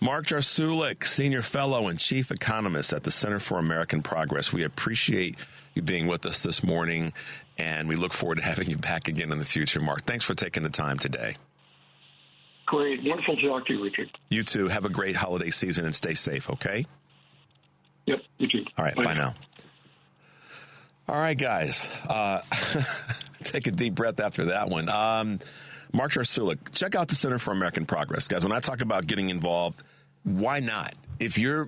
Marc Jarsulic, Senior Fellow and Chief Economist at the Center for American Progress. We appreciate you being with us this morning, and we look forward to having you back again in the future. Marc, thanks for taking the time today. Great. Wonderful to talk to you, Richard. You too. Have a great holiday season and stay safe, okay? Yep, you too. All right, bye now. All right, guys. Take a deep breath after that one. Marc Jarsulic, check out the Center for American Progress. Guys, when I talk about getting involved, why not? If you're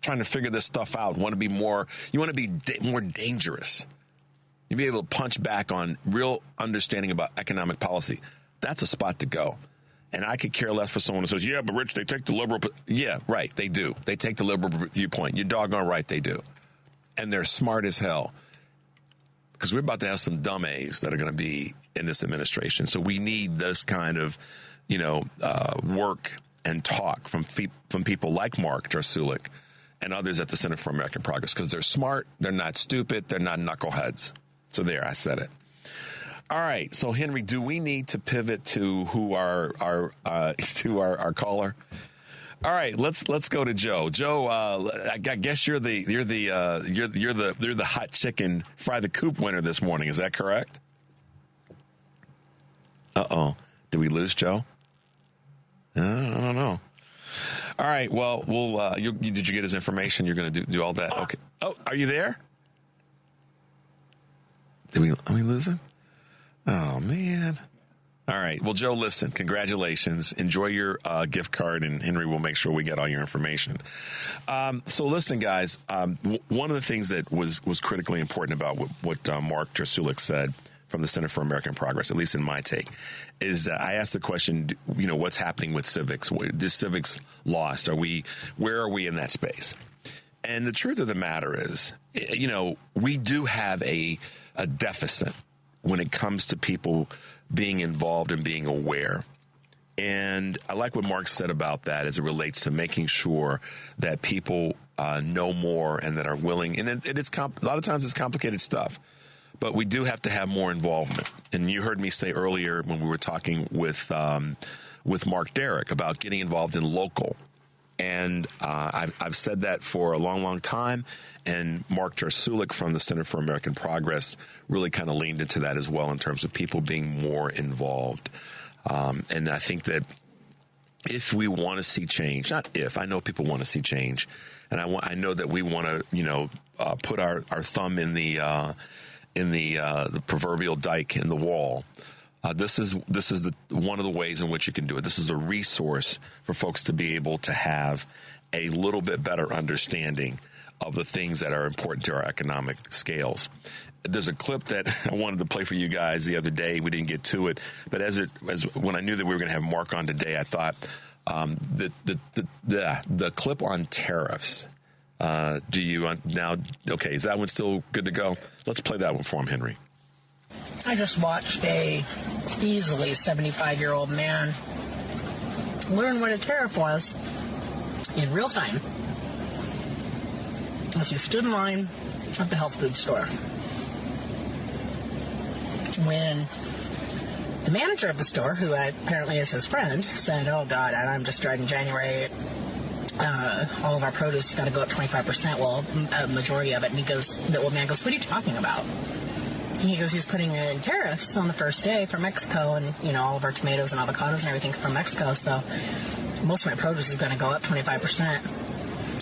trying to figure this stuff out, you want to be more dangerous, you'll be able to punch back on real understanding about economic policy. That's a spot to go. And I could care less for someone who says, yeah, but Rich, they take the liberal. Yeah, right, they do. They take the liberal viewpoint. You're doggone right, they do. And they're smart as hell. Because we're about to have some dumb A's that are going to be in this administration. So we need this kind of, work and talk from people like Marc Jarsulic and others at the Center for American Progress. Because they're smart, they're not stupid, they're not knuckleheads. So there, I said it. All right, so Henry, do we need to pivot to who our caller? All right, let's go to Joe. Joe, I guess you're the hot chicken fry the coop winner this morning. Is that correct? Uh-oh, did we lose Joe? I don't know. All right, well, did you get his information? You're going to do all that? Okay. Oh, are you there? Did we lose him? Oh, man. All right. Well, Joe, listen, congratulations. Enjoy your gift card, and Henry will make sure we get all your information. So listen, guys, one of the things that was critically important about what Marc Jarsulic said from the Center for American Progress, at least in my take, is that I asked the question, what's happening with civics? Is civics lost? Where are we in that space? And the truth of the matter is, we do have a deficit when it comes to people being involved and being aware. And I like what Marc said about that as it relates to making sure that people know more and that are willing. And it's a lot of times it's complicated stuff, but we do have to have more involvement. And you heard me say earlier when we were talking with Mark Derrick about getting involved in local. And I've said that for a long, long time. And Marc Jarsulic from the Center for American Progress really kind of leaned into that as well in terms of people being more involved. And I think that if we want to see change, not if, I know people want to see change. And I know that we want to, put our thumb in the proverbial dike in the wall. This is one of the ways in which you can do it. This is a resource for folks to be able to have a little bit better understanding of the things that are important to our economic scales. There's a clip that I wanted to play for you guys the other day. We didn't get to it, but as when I knew that we were going to have Marc on today, I thought the clip on tariffs. Do you now? Okay, is that one still good to go? Let's play that one for him, Henry. I just watched a easily 75-year-old man learn what a tariff was in real time as he stood in line at the health food store. When the manager of the store, who apparently is his friend, said, "Oh, God, I'm just starting January. All of our produce is going to go up 25%. Well, a majority of it." And the old man goes, "What are you talking about?" And he goes, "He's putting in tariffs on the first day from Mexico, and, all of our tomatoes and avocados and everything from Mexico, so most of my produce is going to go up 25%.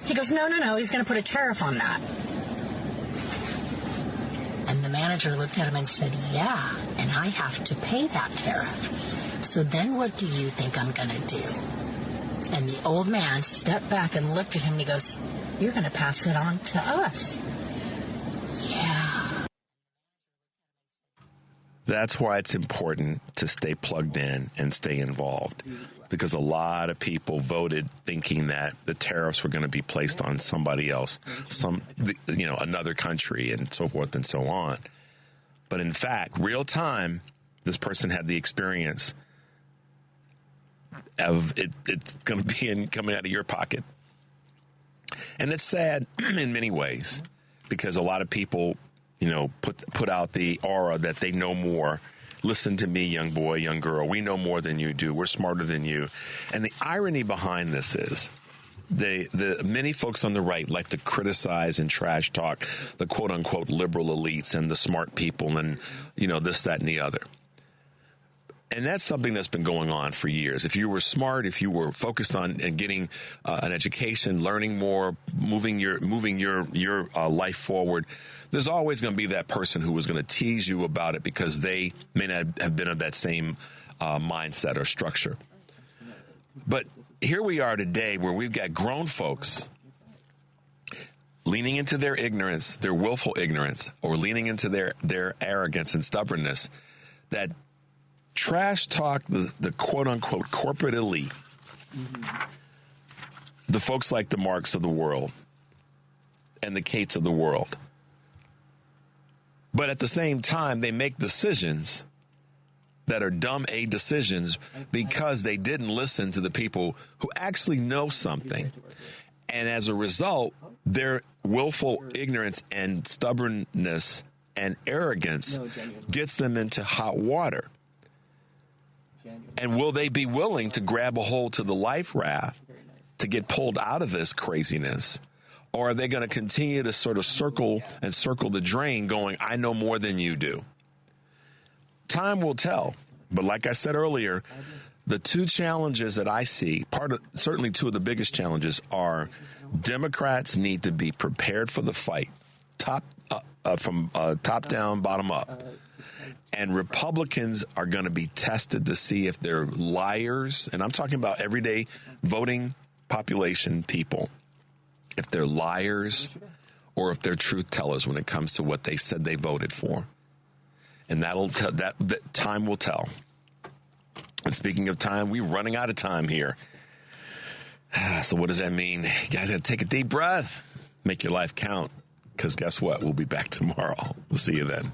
He goes, No, he's going to put a tariff on that." And the manager looked at him and said, "Yeah, and I have to pay that tariff. So then what do you think I'm going to do?" And the old man stepped back and looked at him and he goes, "You're going to pass it on to us." Yeah. That's why it's important to stay plugged in and stay involved, because a lot of people voted thinking that the tariffs were going to be placed on somebody else, another country and so forth and so on. But in fact, real time, this person had the experience of it's going to be coming out of your pocket. And it's sad in many ways because a lot of people, put out the aura that they know more. Listen to me, young boy, young girl. We know more than you do. We're smarter than you. And the irony behind this is the many folks on the right like to criticize and trash talk the quote unquote liberal elites and the smart people and, this, that, and the other. And that's something that's been going on for years. If you were smart, if you were focused on and getting an education, learning more, moving your life forward, there's always going to be that person who was going to tease you about it because they may not have been of that same mindset or structure. But here we are today where we've got grown folks leaning into their ignorance, their willful ignorance, or leaning into their arrogance and stubbornness that trash talk the quote-unquote corporate elite, the folks like the Marks of the world and the Kates of the world. But at the same time, they make decisions that are dumb decisions because they didn't listen to the people who actually know something. And as a result, their willful ignorance and stubbornness and arrogance gets them into hot water. And will they be willing to grab a hold to the life raft to get pulled out of this craziness? Or are they going to continue to sort of circle the drain going, I know more than you do? Time will tell. But like I said earlier, the two challenges that I see, certainly two of the biggest challenges are Democrats need to be prepared for the fight, from top down, bottom up. And Republicans are going to be tested to see if they're liars. And I'm talking about everyday voting population people. If they're liars or if they're truth tellers when it comes to what they said they voted for. And that time will tell. And speaking of time, we're running out of time here. So what does that mean? You guys got to take a deep breath. Make your life count. Because guess what? We'll be back tomorrow. We'll see you then.